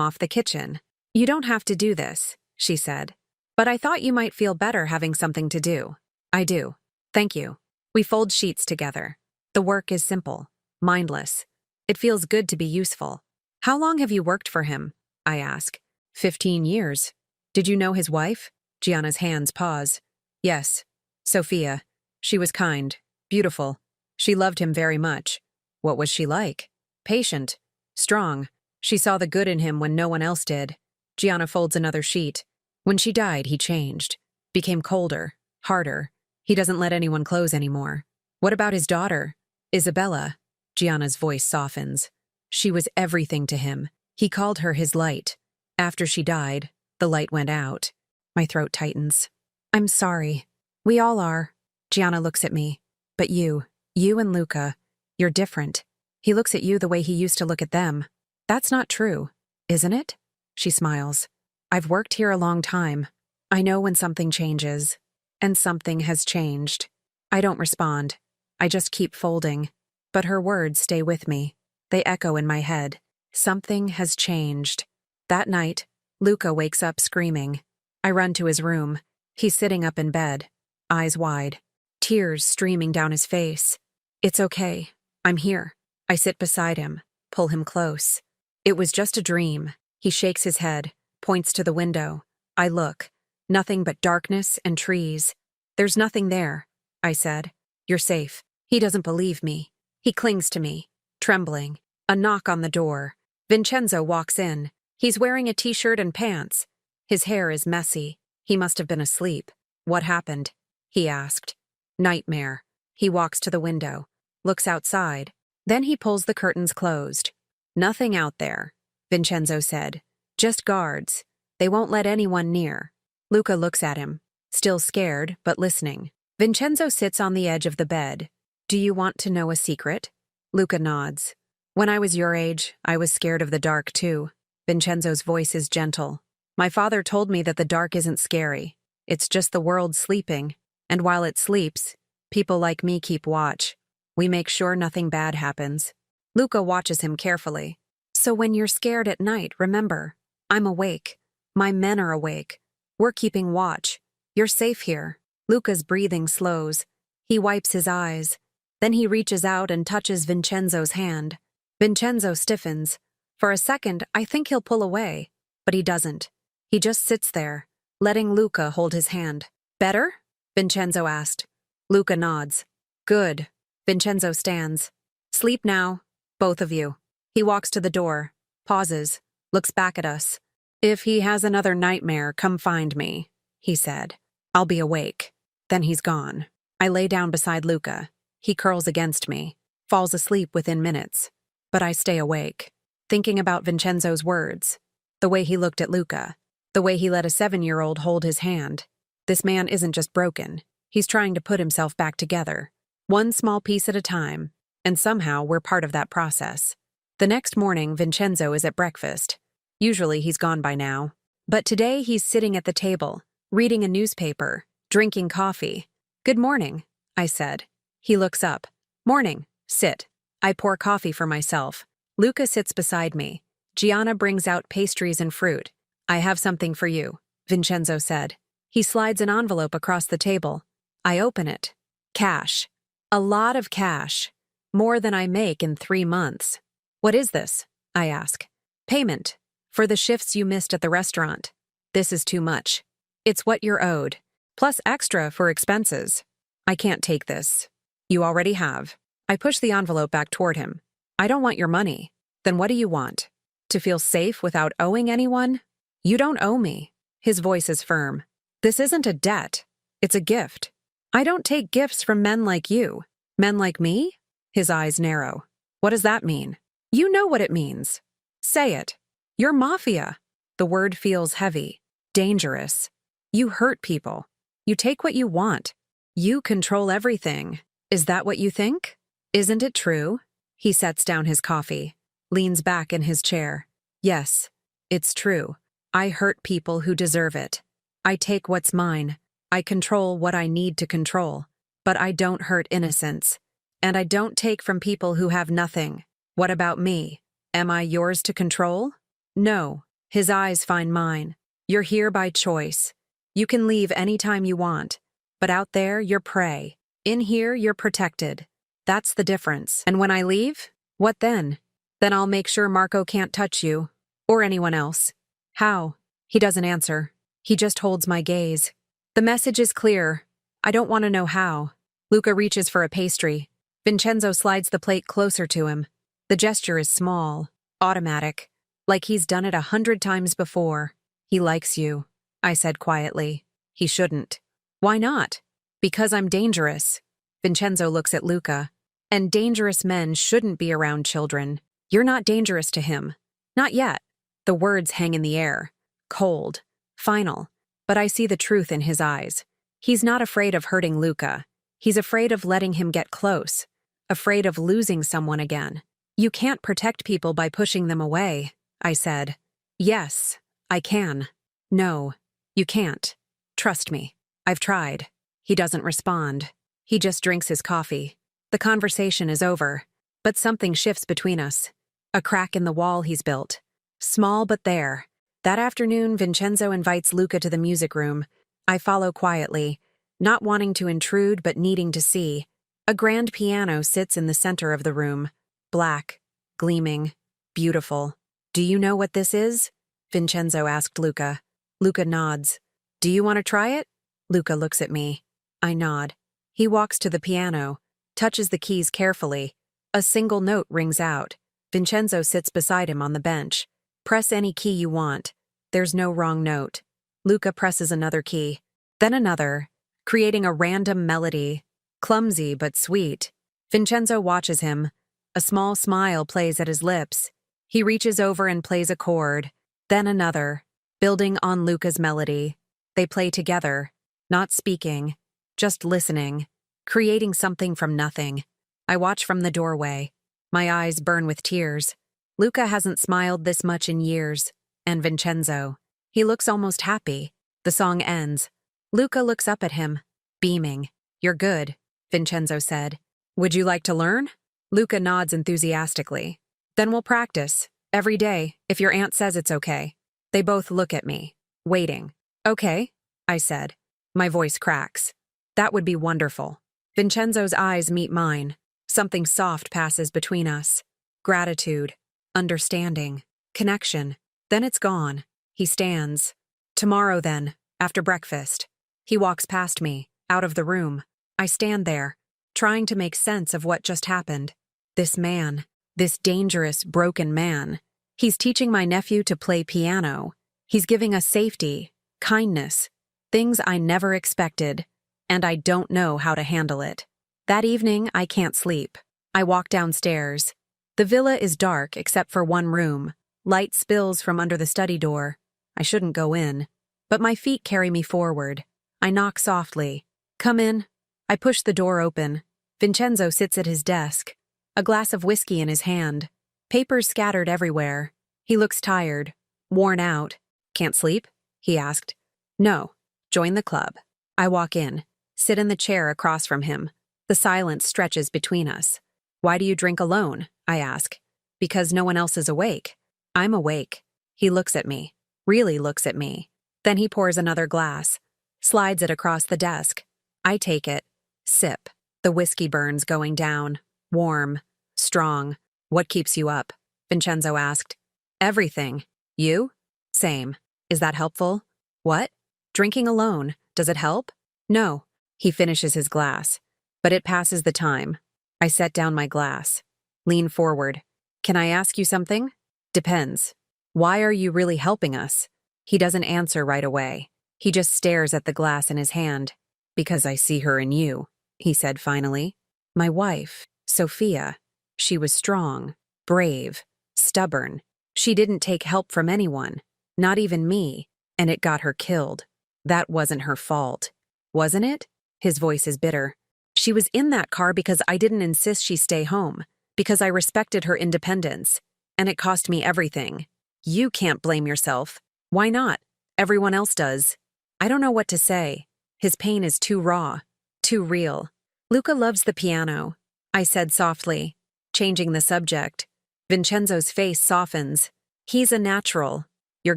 off the kitchen. You don't have to do this, she said. But I thought you might feel better having something to do. I do. Thank you. We fold sheets together. The work is simple, mindless. It feels good to be useful. How long have you worked for him? I ask. 15 years. Did you know his wife? Gianna's hands pause. Yes. Sophia. She was kind, beautiful. She loved him very much. What was she like? Patient. Strong. She saw the good in him when no one else did. Gianna folds another sheet. When she died, he changed. Became colder, harder. He doesn't let anyone close anymore. What about his daughter? Isabella. Gianna's voice softens. She was everything to him. He called her his light. After she died, the light went out. My throat tightens. I'm sorry. We all are. Gianna looks at me. But you and Luca, you're different. He looks at you the way he used to look at them. That's not true, isn't it? She smiles. I've worked here a long time. I know when something changes. And something has changed. I don't respond. I just keep folding. But her words stay with me. They echo in my head. Something has changed. That night, Luca wakes up screaming. I run to his room. He's sitting up in bed, eyes wide, tears streaming down his face. It's okay. I'm here. I sit beside him, pull him close. It was just a dream. He shakes his head, points to the window. I look. Nothing but darkness and trees. There's nothing there, I said. You're safe. He doesn't believe me. He clings to me, trembling. A knock on the door. Vincenzo walks in. He's wearing a t-shirt and pants. His hair is messy. He must have been asleep. What happened? He asked. Nightmare. He walks to the window, looks outside. Then he pulls the curtains closed. Nothing out there, Vincenzo said. Just guards. They won't let anyone near. Luca looks at him, still scared, but listening. Vincenzo sits on the edge of the bed. Do you want to know a secret? Luca nods. When I was your age, I was scared of the dark too. Vincenzo's voice is gentle. My father told me that the dark isn't scary. It's just the world sleeping. And while it sleeps, people like me keep watch. We make sure nothing bad happens. Luca watches him carefully. So when you're scared at night, remember, I'm awake. My men are awake. We're keeping watch. You're safe here. Luca's breathing slows. He wipes his eyes. Then he reaches out and touches Vincenzo's hand. Vincenzo stiffens. For a second, I think he'll pull away, but he doesn't. He just sits there, letting Luca hold his hand. Better? Vincenzo asked. Luca nods. Good. Vincenzo stands. Sleep now, both of you. He walks to the door, pauses, looks back at us. If he has another nightmare, come find me, he said. I'll be awake. Then he's gone. I lay down beside Luca. He curls against me, falls asleep within minutes. But I stay awake, thinking about Vincenzo's words, the way he looked at Luca, the way he let a 7-year-old hold his hand. This man isn't just broken. He's trying to put himself back together, one small piece at a time, and somehow we're part of that process. The next morning, Vincenzo is at breakfast. Usually he's gone by now. But today he's sitting at the table, reading a newspaper, drinking coffee. Good morning, I said. He looks up. Morning, sit. I pour coffee for myself. Luca sits beside me. Gianna brings out pastries and fruit. I have something for you, Vincenzo said. He slides an envelope across the table. I open it. Cash. A lot of cash. More than I make in 3 months. What is this? I ask. Payment. For the shifts you missed at the restaurant. This is too much. It's what you're owed. Plus extra for expenses. I can't take this. You already have. I push the envelope back toward him. I don't want your money. Then what do you want? To feel safe without owing anyone? You don't owe me. His voice is firm. This isn't a debt. It's a gift. I don't take gifts from men like you. Men like me? His eyes narrow. What does that mean? You know what it means. Say it. You're Mafia. The word feels heavy, dangerous. You hurt people. You take what you want. You control everything. Is that what you think? Isn't it true? He sets down his coffee, leans back in his chair. Yes, it's true. I hurt people who deserve it. I take what's mine. I control what I need to control. But I don't hurt innocents. And I don't take from people who have nothing. What about me? Am I yours to control? No. His eyes find mine. You're here by choice. You can leave anytime you want. But out there, you're prey. In here, you're protected. That's the difference. And when I leave, what then? Then I'll make sure Marco can't touch you. Or anyone else. How? He doesn't answer. He just holds my gaze. The message is clear. I don't want to know how. Luca reaches for a pastry. Vincenzo slides the plate closer to him. The gesture is small, automatic, like he's done it 100 times before. He likes you, I said quietly. He shouldn't. Why not? Because I'm dangerous. Vincenzo looks at Luca. And dangerous men shouldn't be around children. You're not dangerous to him. Not yet. The words hang in the air. Cold. Final. But I see the truth in his eyes. He's not afraid of hurting Luca. He's afraid of letting him get close. Afraid of losing someone again. You can't protect people by pushing them away, I said. Yes, I can. No, you can't. Trust me. I've tried. He doesn't respond. He just drinks his coffee. The conversation is over, but something shifts between us. A crack in the wall he's built. Small but there. That afternoon, Vincenzo invites Luca to the music room. I follow quietly, not wanting to intrude but needing to see. A grand piano sits in the center of the room. Black, gleaming, beautiful. Do you know what this is? Vincenzo asked Luca. Luca nods. Do you want to try it? Luca looks at me. I nod. He walks to the piano, touches the keys carefully. A single note rings out. Vincenzo sits beside him on the bench. Press any key you want. There's no wrong note. Luca presses another key, then another, creating a random melody. Clumsy but sweet. Vincenzo watches him. A small smile plays at his lips. He reaches over and plays a chord, then another, building on Luca's melody. They play together, not speaking, just listening, creating something from nothing. I watch from the doorway. My eyes burn with tears. Luca hasn't smiled this much in years, and Vincenzo. He looks almost happy. The song ends. Luca looks up at him, beaming. You're good, Vincenzo said. Would you like to learn? Luca nods enthusiastically. Then we'll practice, every day, if your aunt says it's okay. They both look at me, waiting. Okay, I said. My voice cracks. That would be wonderful. Vincenzo's eyes meet mine. Something soft passes between us. Gratitude, understanding, connection. Then it's gone. He stands. Tomorrow then, after breakfast. He walks past me, out of the room. I stand there, trying to make sense of what just happened. This man, this dangerous, broken man. He's teaching my nephew to play piano. He's giving us safety, kindness, things I never expected, and I don't know how to handle it. That evening, I can't sleep. I walk downstairs. The villa is dark except for one room. Light spills from under the study door. I shouldn't go in, but my feet carry me forward. I knock softly. Come in. I push the door open. Vincenzo sits at his desk, a glass of whiskey in his hand, papers scattered everywhere. He looks tired, worn out. Can't sleep? He asked. No. Join the club. I walk in, sit in the chair across from him. The silence stretches between us. Why do you drink alone? I ask. Because no one else is awake. I'm awake. He looks at me, really looks at me. Then he pours another glass, slides it across the desk. I take it, sip. The whiskey burns going down, warm, strong. What keeps you up? Vincenzo asked. Everything. You? Same. Is that helpful? What? Drinking alone. Does it help? No. He finishes his glass. But it passes the time. I set down my glass. Lean forward. Can I ask you something? Depends. Why are you really helping us? He doesn't answer right away. He just stares at the glass in his hand. Because I see her in you, he said finally. My wife, Sophia. She was strong, brave, stubborn. She didn't take help from anyone, not even me, and it got her killed. That wasn't her fault. Wasn't it? His voice is bitter. She was in that car because I didn't insist she stay home, because I respected her independence, and it cost me everything. You can't blame yourself. Why not? Everyone else does. I don't know what to say. His pain is too raw, too real. Luca loves the piano, I said softly, changing the subject. Vincenzo's face softens. He's a natural. You're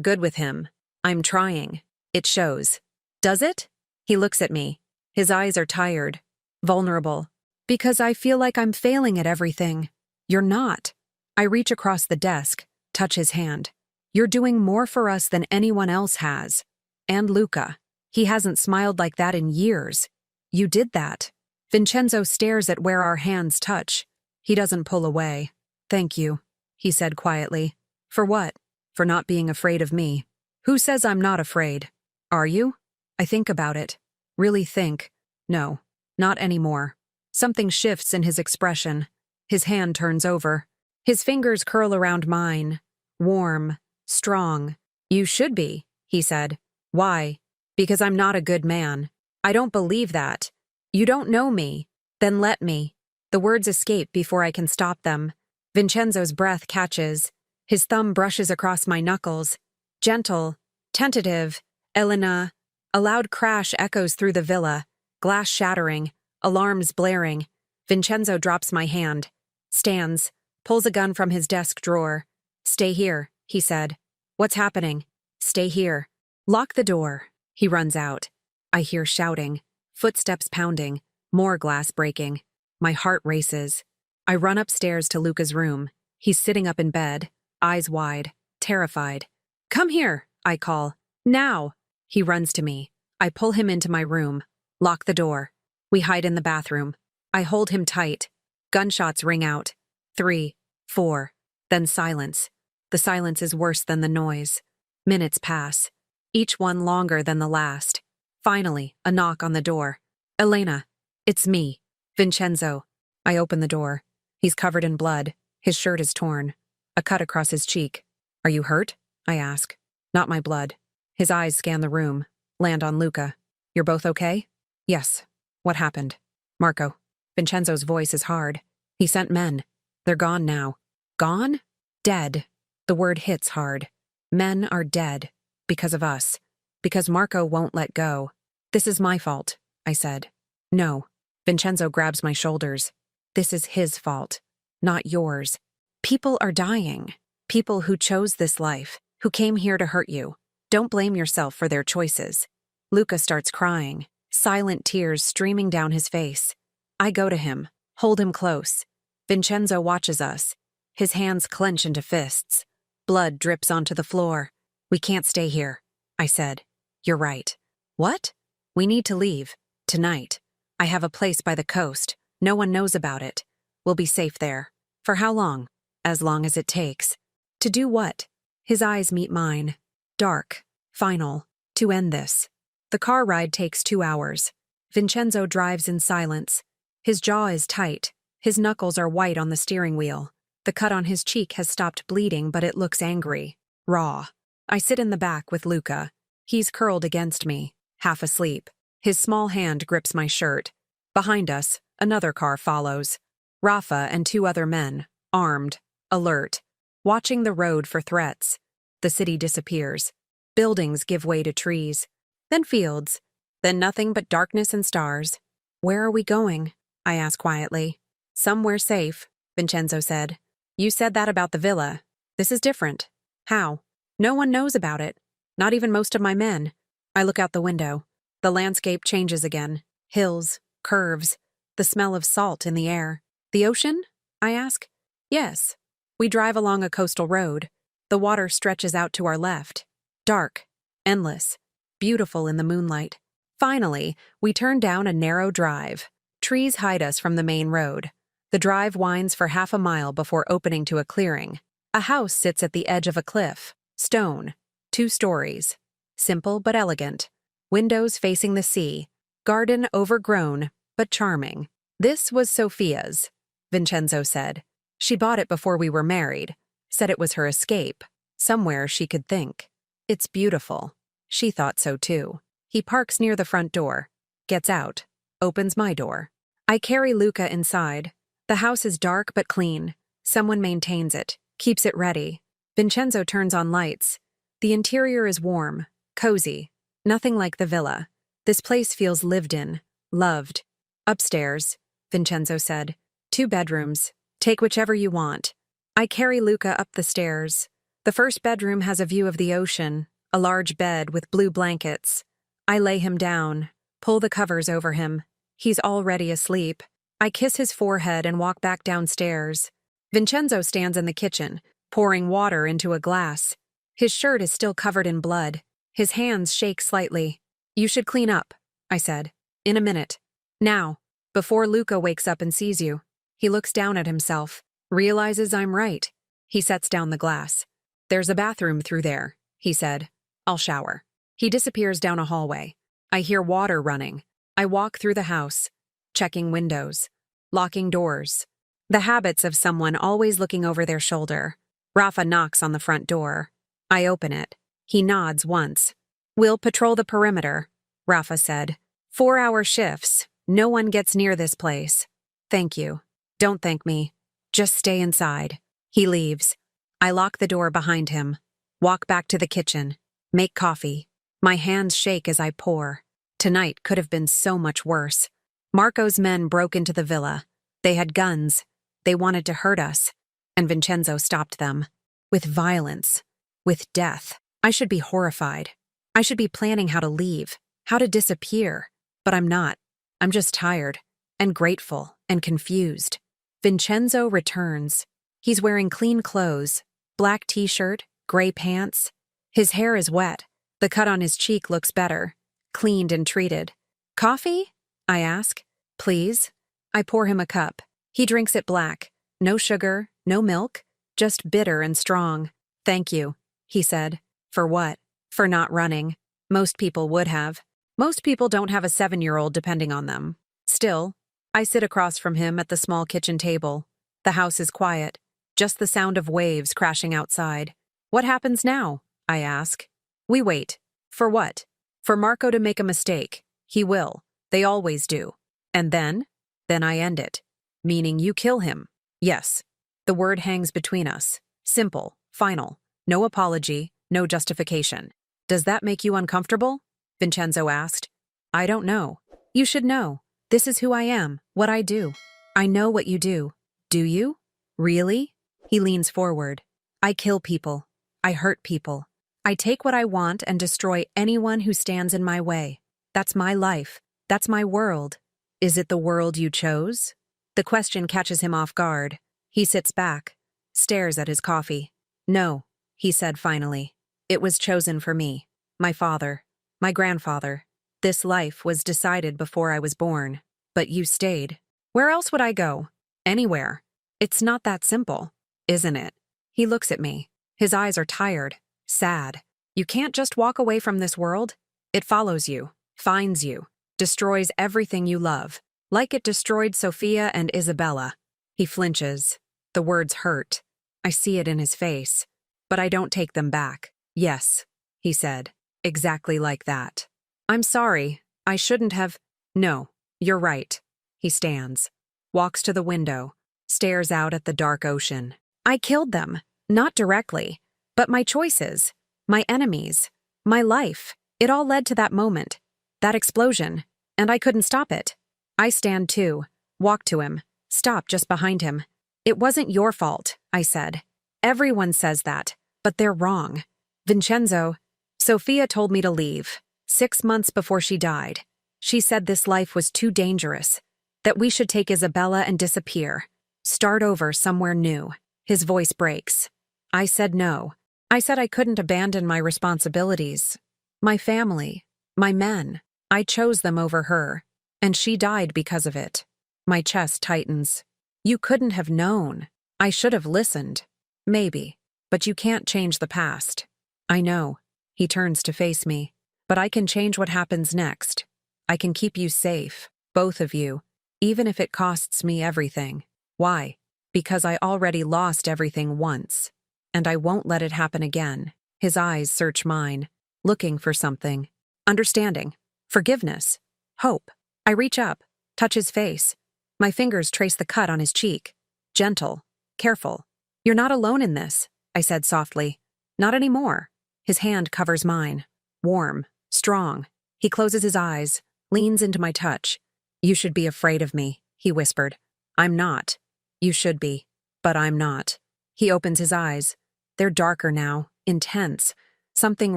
good with him. I'm trying. It shows. Does it? He looks at me. His eyes are tired, vulnerable. Because I feel like I'm failing at everything. You're not. I reach across the desk, touch his hand. You're doing more for us than anyone else has. And Luca. He hasn't smiled like that in years. You did that. Vincenzo stares at where our hands touch. He doesn't pull away. Thank you, he said quietly. For what? For not being afraid of me. Who says I'm not afraid? Are you? I think about it. Really think. No, not anymore. Something shifts in his expression. His hand turns over. His fingers curl around mine. Warm, strong. You should be, he said. Why? Because I'm not a good man. I don't believe that. You don't know me. Then let me. The words escape before I can stop them. Vincenzo's breath catches. His thumb brushes across my knuckles. Gentle, tentative. Elena. A loud crash echoes through the villa. Glass shattering. Alarms blaring. Vincenzo drops my hand. Stands. Pulls a gun from his desk drawer. Stay here, he said. What's happening? Stay here. Lock the door. He runs out. I hear shouting. Footsteps pounding. More glass breaking. My heart races. I run upstairs to Luca's room. He's sitting up in bed, eyes wide, terrified. Come here, I call. Now. He runs to me. I pull him into my room. Lock the door. We hide in the bathroom. I hold him tight. Gunshots ring out. 3, 4. Then silence. The silence is worse than the noise. Minutes pass. Each one longer than the last. Finally, a knock on the door. Elena. It's me. Vincenzo. I open the door. He's covered in blood. His shirt is torn. A cut across his cheek. Are you hurt? I ask. Not my blood. His eyes scan the room. Land on Luca. You're both okay? Yes. What happened? Marco. Vincenzo's voice is hard. He sent men. They're gone now. Gone? Dead. The word hits hard. Men are dead. Because of us. Because Marco won't let go. This is my fault, I said. No. Vincenzo grabs my shoulders. This is his fault, not yours. People are dying. People who chose this life, who came here to hurt you. Don't blame yourself for their choices. Luca starts crying, silent tears streaming down his face. I go to him, hold him close. Vincenzo watches us. His hands clench into fists. Blood drips onto the floor. We can't stay here, I said. You're right. What? We need to leave. Tonight. I have a place by the coast. No one knows about it. We'll be safe there. For how long? As long as it takes. To do what? His eyes meet mine. Dark. Final. To end this. The car ride takes 2 hours. Vincenzo drives in silence. His jaw is tight. His knuckles are white on the steering wheel. The cut on his cheek has stopped bleeding, but it looks angry. Raw. I sit in the back with Luca. He's curled against me, half asleep. His small hand grips my shirt. Behind us, another car follows. Rafa and 2 other men, armed, alert, watching the road for threats. The city disappears. Buildings give way to trees. Then fields. Then nothing but darkness and stars. Where are we going? I ask quietly. Somewhere safe, Vincenzo said. You said that about the villa. This is different. How? No one knows about it. Not even most of my men. I look out the window. The landscape changes again. Hills, curves, the smell of salt in the air. The ocean? I ask. Yes. We drive along a coastal road. The water stretches out to our left. Dark, endless, beautiful in the moonlight. Finally, we turn down a narrow drive. Trees hide us from the main road. The drive winds for half a mile before opening to a clearing. A house sits at the edge of a cliff. Stone. 2 stories. Simple but elegant. Windows facing the sea. Garden overgrown, but charming. This was Sophia's, Vincenzo said. She bought it before we were married. Said it was her escape. Somewhere she could think. It's beautiful. She thought so too. He parks near the front door. Gets out. Opens my door. I carry Luca inside. The house is dark but clean. Someone maintains it, keeps it ready. Vincenzo turns on lights. The interior is warm, cozy. Nothing like the villa. This place feels lived in, loved. Upstairs, Vincenzo said. 2 bedrooms. Take whichever you want. I carry Luca up the stairs. The first bedroom has a view of the ocean, a large bed with blue blankets. I lay him down, pull the covers over him. He's already asleep. I kiss his forehead and walk back downstairs. Vincenzo stands in the kitchen, pouring water into a glass. His shirt is still covered in blood. His hands shake slightly. You should clean up, I said. In a minute. Now, before Luca wakes up and sees you. He looks down at himself, realizes I'm right. He sets down the glass. There's a bathroom through there, he said. I'll shower. He disappears down a hallway. I hear water running. I walk through the house, checking windows, locking doors. The habits of someone always looking over their shoulder. Rafa knocks on the front door. I open it. He nods once. We'll patrol the perimeter, Rafa said. 4-hour shifts. No one gets near this place. Thank you. Don't thank me. Just stay inside. He leaves. I lock the door behind him. Walk back to the kitchen. Make coffee. My hands shake as I pour. Tonight could have been so much worse. Marco's men broke into the villa. They had guns. They wanted to hurt us. And Vincenzo stopped them. With violence. With death. I should be horrified. I should be planning how to leave. How to disappear. But I'm not. I'm just tired. And grateful. And confused. Vincenzo returns. He's wearing clean clothes. Black t-shirt. Gray pants. His hair is wet. The cut on his cheek looks better. Cleaned and treated. Coffee? I ask. Please? I pour him a cup. He drinks it black. No sugar, no milk. Just bitter and strong. Thank you, he said. For what? For not running. Most people would have. Most people don't have a 7-year-old depending on them. Still, I sit across from him at the small kitchen table. The house is quiet. Just the sound of waves crashing outside. What happens now? I ask. We wait. For what? For Marco to make a mistake. He will. They always do. And then? Then I end it. Meaning you kill him. Yes. The word hangs between us. Simple. Final. No apology. No justification. Does that make you uncomfortable? Vincenzo asked. I don't know. You should know. This is who I am, what I do. I know what you do. Do you? Really? He leans forward. I kill people. I hurt people. I take what I want and destroy anyone who stands in my way. That's my life. That's my world. Is it the world you chose? The question catches him off guard. He sits back, stares at his coffee. No, he said finally. It was chosen for me. My father. My grandfather. This life was decided before I was born. But you stayed. Where else would I go? Anywhere. It's not that simple, isn't it? He looks at me. His eyes are tired, sad. You can't just walk away from this world. It follows you, finds you, destroys everything you love, like it destroyed Sophia and Isabella. He flinches. The words hurt. I see it in his face. But I don't take them back. Yes, he said, exactly like that. I'm sorry. I shouldn't have. No, you're right. He stands, walks to the window, stares out at the dark ocean. I killed them, not directly, but my choices, my enemies, my life. It all led to that moment, that explosion, and I couldn't stop it. I stand too, walk to him, stop just behind him. It wasn't your fault, I said. Everyone says that, but they're wrong. Vincenzo, Sophia told me to leave, 6 months before she died. She said this life was too dangerous, that we should take Isabella and disappear, start over somewhere new. His voice breaks. I said no. I said I couldn't abandon my responsibilities, my family, my men. I chose them over her, and she died because of it. My chest tightens. You couldn't have known. I should have listened. Maybe. But you can't change the past. I know. He turns to face me. But I can change what happens next. I can keep you safe, both of you, even if it costs me everything. Why? Because I already lost everything once. And I won't let it happen again. His eyes search mine, looking for something. Understanding. Forgiveness. Hope. I reach up, touch his face. My fingers trace the cut on his cheek. Gentle. Careful. You're not alone in this, I said softly. Not anymore. His hand covers mine. Warm. Strong. He closes his eyes, leans into my touch. You should be afraid of me, he whispered. I'm not. You should be. But I'm not. He opens his eyes. They're darker now, intense. Something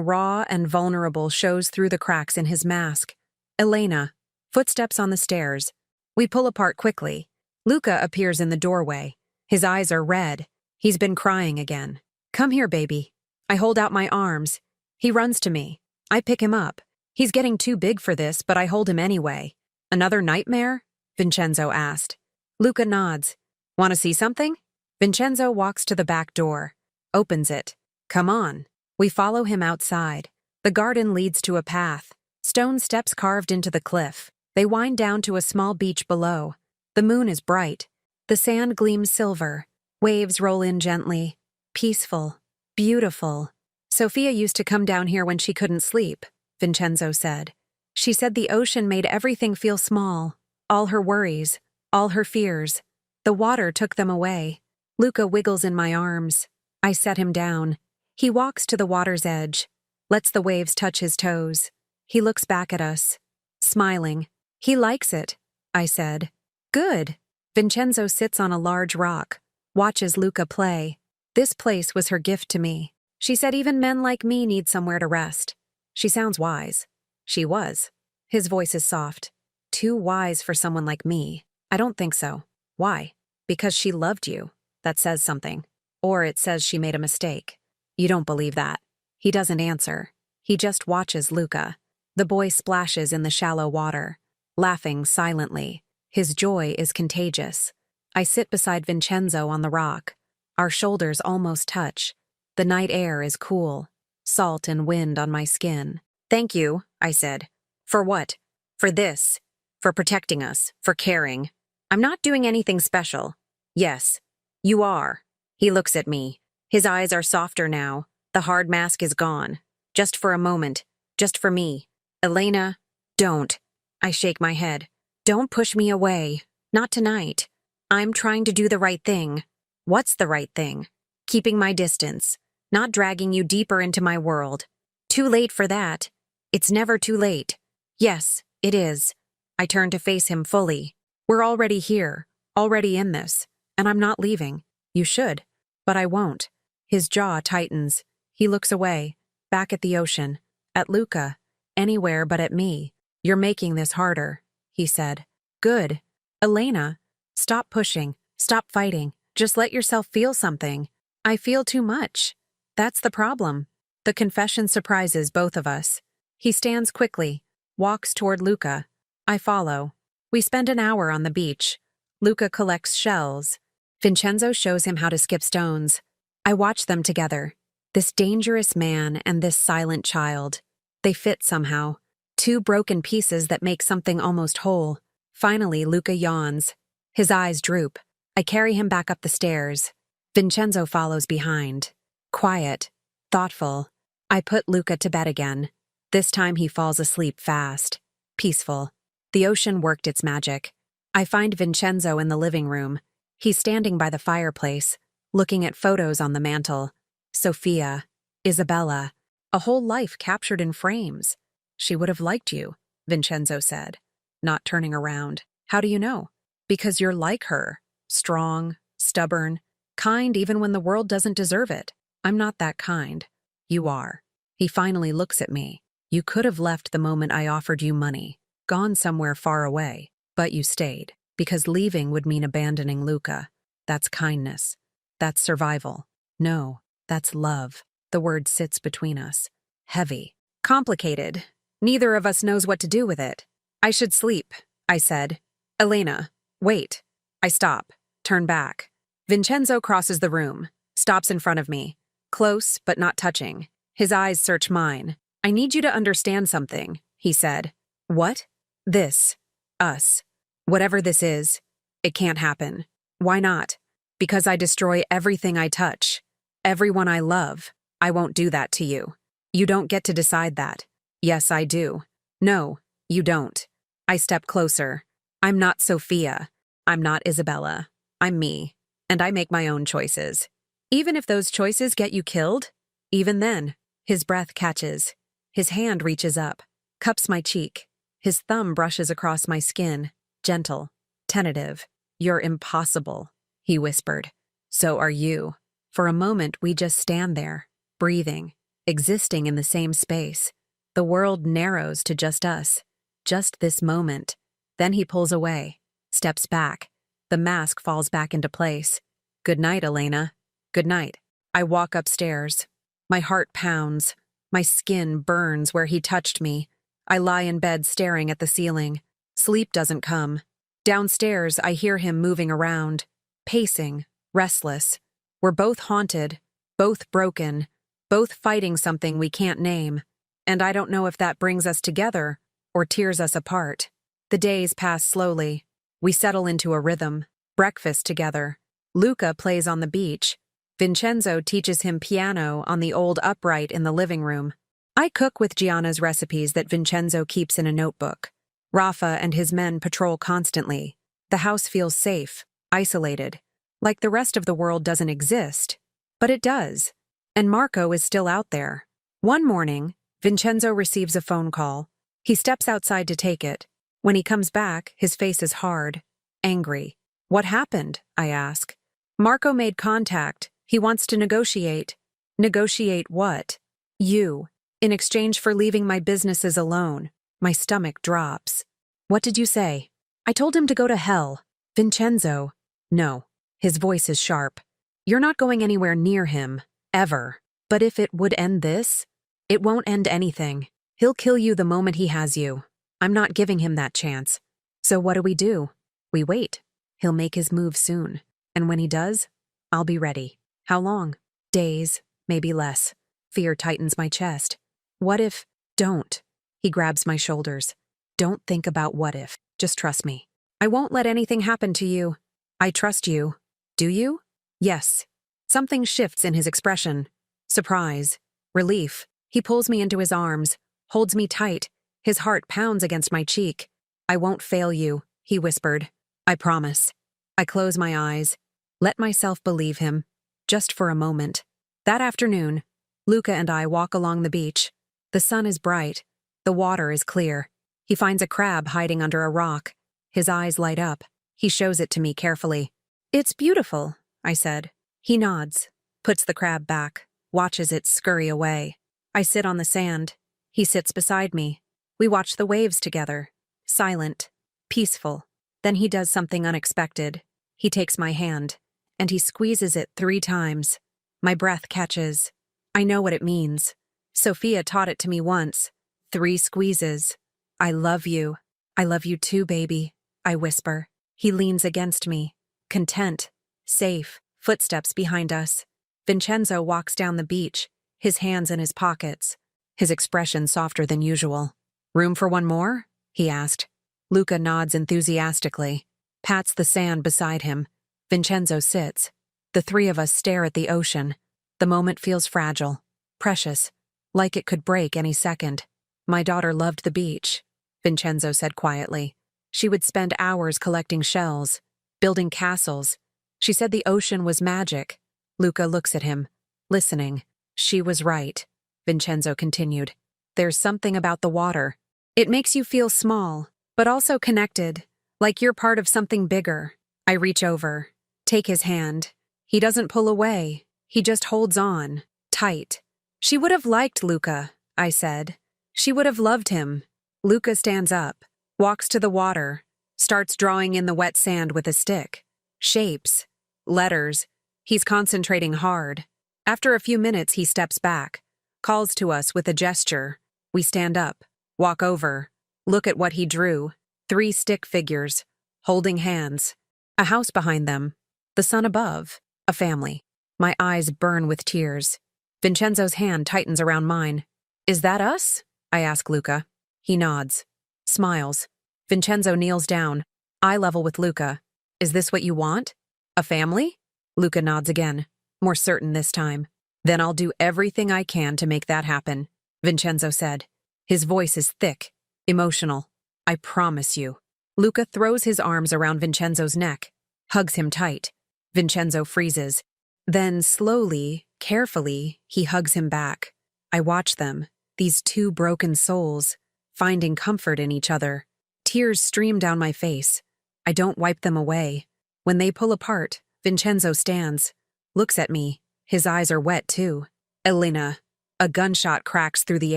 raw and vulnerable shows through the cracks in his mask. Elena. Footsteps on the stairs. We pull apart quickly. Luca appears in the doorway. His eyes are red. He's been crying again. Come here, baby. I hold out my arms. He runs to me. I pick him up. He's getting too big for this, but I hold him anyway. Another nightmare? Vincenzo asked. Luca nods. Want to see something? Vincenzo walks to the back door. Opens it. Come on. We follow him outside. The garden leads to a path. Stone steps carved into the cliff. They wind down to a small beach below. The moon is bright. The sand gleams silver. Waves roll in gently. Peaceful. Beautiful. Sophia used to come down here when she couldn't sleep, Vincenzo said. She said the ocean made everything feel small. All her worries. All her fears. The water took them away. Luca wiggles in my arms. I set him down. He walks to the water's edge. Lets the waves touch his toes. He looks back at us. Smiling. He likes it, I said. Good. Vincenzo sits on a large rock. Watches Luca play. This place was her gift to me. She said even men like me need somewhere to rest. She sounds wise. She was. His voice is soft. Too wise for someone like me. I don't think so. Why? Because she loved you. That says something. Or it says she made a mistake. You don't believe that. He doesn't answer. He just watches Luca. The boy splashes in the shallow water, laughing silently. His joy is contagious. I sit beside Vincenzo on the rock. Our shoulders almost touch. The night air is cool. Salt and wind on my skin. Thank you, I said. For what? For this. For protecting us. For caring. I'm not doing anything special. Yes. You are. He looks at me. His eyes are softer now. The hard mask is gone. Just for a moment. Just for me. Elena, don't. I shake my head. Don't push me away. Not tonight. I'm trying to do the right thing. What's the right thing? Keeping my distance. Not dragging you deeper into my world. Too late for that. It's never too late. Yes, it is. I turn to face him fully. We're already here, already in this, and I'm not leaving. You should, but I won't. His jaw tightens. He looks away, back at the ocean, at Luca, anywhere but at me. You're making this harder, he said. Good. Elena, stop pushing, stop fighting. Just let yourself feel something. I feel too much. That's the problem. The confession surprises both of us. He stands quickly, walks toward Luca. I follow. We spend an hour on the beach. Luca collects shells. Vincenzo shows him how to skip stones. I watch them together. This dangerous man and this silent child. They fit somehow. Two broken pieces that make something almost whole. Finally, Luca yawns. His eyes droop. I carry him back up the stairs. Vincenzo follows behind. Quiet. Thoughtful. I put Luca to bed again. This time he falls asleep fast. Peaceful. The ocean worked its magic. I find Vincenzo in the living room. He's standing by the fireplace, looking at photos on the mantel. Sophia, Isabella, a whole life captured in frames. She would have liked you, Vincenzo said, not turning around. How do you know? Because you're like her. Strong, stubborn, kind even when the world doesn't deserve it. I'm not that kind. You are. He finally looks at me. You could have left the moment I offered you money, gone somewhere far away, but you stayed, because leaving would mean abandoning Luca. That's kindness. That's survival. No, that's love. The word sits between us. Heavy. Complicated. Neither of us knows what to do with it. I should sleep, I said. Elena, wait. I stop. Turn back. Vincenzo crosses the room, stops in front of me. Close, but not touching. His eyes search mine. I need you to understand something, he said. What? This. Us. Whatever this is, it can't happen. Why not? Because I destroy everything I touch. Everyone I love. I won't do that to you. You don't get to decide that. Yes, I do. No, you don't. I step closer. I'm not Sophia. I'm not Isabella. I'm me. And I make my own choices. Even if those choices get you killed, even then, his breath catches. His hand reaches up, cups my cheek. His thumb brushes across my skin, gentle, tentative. You're impossible, he whispered. So are you. For a moment, we just stand there, breathing, existing in the same space. The world narrows to just us, just this moment. Then he pulls away, steps back. The mask falls back into place. Good night, Elena. Good night. I walk upstairs. My heart pounds. My skin burns where he touched me. I lie in bed staring at the ceiling. Sleep doesn't come. Downstairs, I hear him moving around, pacing, restless. We're both haunted, both broken, both fighting something we can't name. And I don't know if that brings us together or tears us apart. The days pass slowly. We settle into a rhythm. Breakfast together. Luca plays on the beach. Vincenzo teaches him piano on the old upright in the living room. I cook with Gianna's recipes that Vincenzo keeps in a notebook. Rafa and his men patrol constantly. The house feels safe, isolated, like the rest of the world doesn't exist. But it does. And Marco is still out there. One morning, Vincenzo receives a phone call. He steps outside to take it. When he comes back, his face is hard, angry. What happened? I ask. Marco made contact. He wants to negotiate. Negotiate what? You. In exchange for leaving my businesses alone. My stomach drops. What did you say? I told him to go to hell. Vincenzo. No. His voice is sharp. You're not going anywhere near him. Ever. But if it would end this, it won't end anything. He'll kill you the moment he has you. I'm not giving him that chance. So what do? We wait. He'll make his move soon. And when he does, I'll be ready. How long? Days, maybe less. Fear tightens my chest. What if? Don't. He grabs my shoulders. Don't think about what if. Just trust me. I won't let anything happen to you. I trust you. Do you? Yes. Something shifts in his expression. Surprise. Relief. He pulls me into his arms, holds me tight. His heart pounds against my cheek. I won't fail you, he whispered. I promise. I close my eyes. Let myself believe him. Just for a moment. That afternoon, Luca and I walk along the beach. The sun is bright. The water is clear. He finds a crab hiding under a rock. His eyes light up. He shows it to me carefully. "It's beautiful," I said. He nods, puts the crab back, watches it scurry away. I sit on the sand. He sits beside me. We watch the waves together. Silent, peaceful. Then he does something unexpected. He takes my hand, and he squeezes it 3 times. My breath catches. I know what it means. Sophia taught it to me once. 3 squeezes. "I love you. I love you too, baby," I whisper. He leans against me. Content. Safe. Footsteps behind us. Vincenzo walks down the beach, his hands in his pockets. His expression softer than usual. "Room for one more?" he asked. Luca nods enthusiastically, pats the sand beside him. Vincenzo sits. The 3 of us stare at the ocean. The moment feels fragile, precious, like it could break any second. "My daughter loved the beach," Vincenzo said quietly. "She would spend hours collecting shells, building castles. She said the ocean was magic." Luca looks at him, listening. "She was right," Vincenzo continued. "There's something about the water. It makes you feel small, but also connected, like you're part of something bigger." I reach over, take his hand. He doesn't pull away. He just holds on, tight. "She would have liked Luca," I said. "She would have loved him." Luca stands up, walks to the water, starts drawing in the wet sand with a stick. Shapes, letters. He's concentrating hard. After a few minutes, he steps back, calls to us with a gesture. We stand up, walk over, look at what he drew. 3 stick figures, holding hands. A house behind them. The sun above. A family. My eyes burn with tears. Vincenzo's hand tightens around mine. "Is that us?" I ask Luca. He nods. Smiles. Vincenzo kneels down, eye level with Luca. "Is this what you want? A family?" Luca nods again, more certain this time. "Then I'll do everything I can to make that happen," Vincenzo said. His voice is thick, emotional. "I promise you." Luca throws his arms around Vincenzo's neck, hugs him tight. Vincenzo freezes. Then slowly, carefully, he hugs him back. I watch them, these 2 broken souls, finding comfort in each other. Tears stream down my face. I don't wipe them away. When they pull apart, Vincenzo stands, looks at me. His eyes are wet too. "Elena." A gunshot cracks through the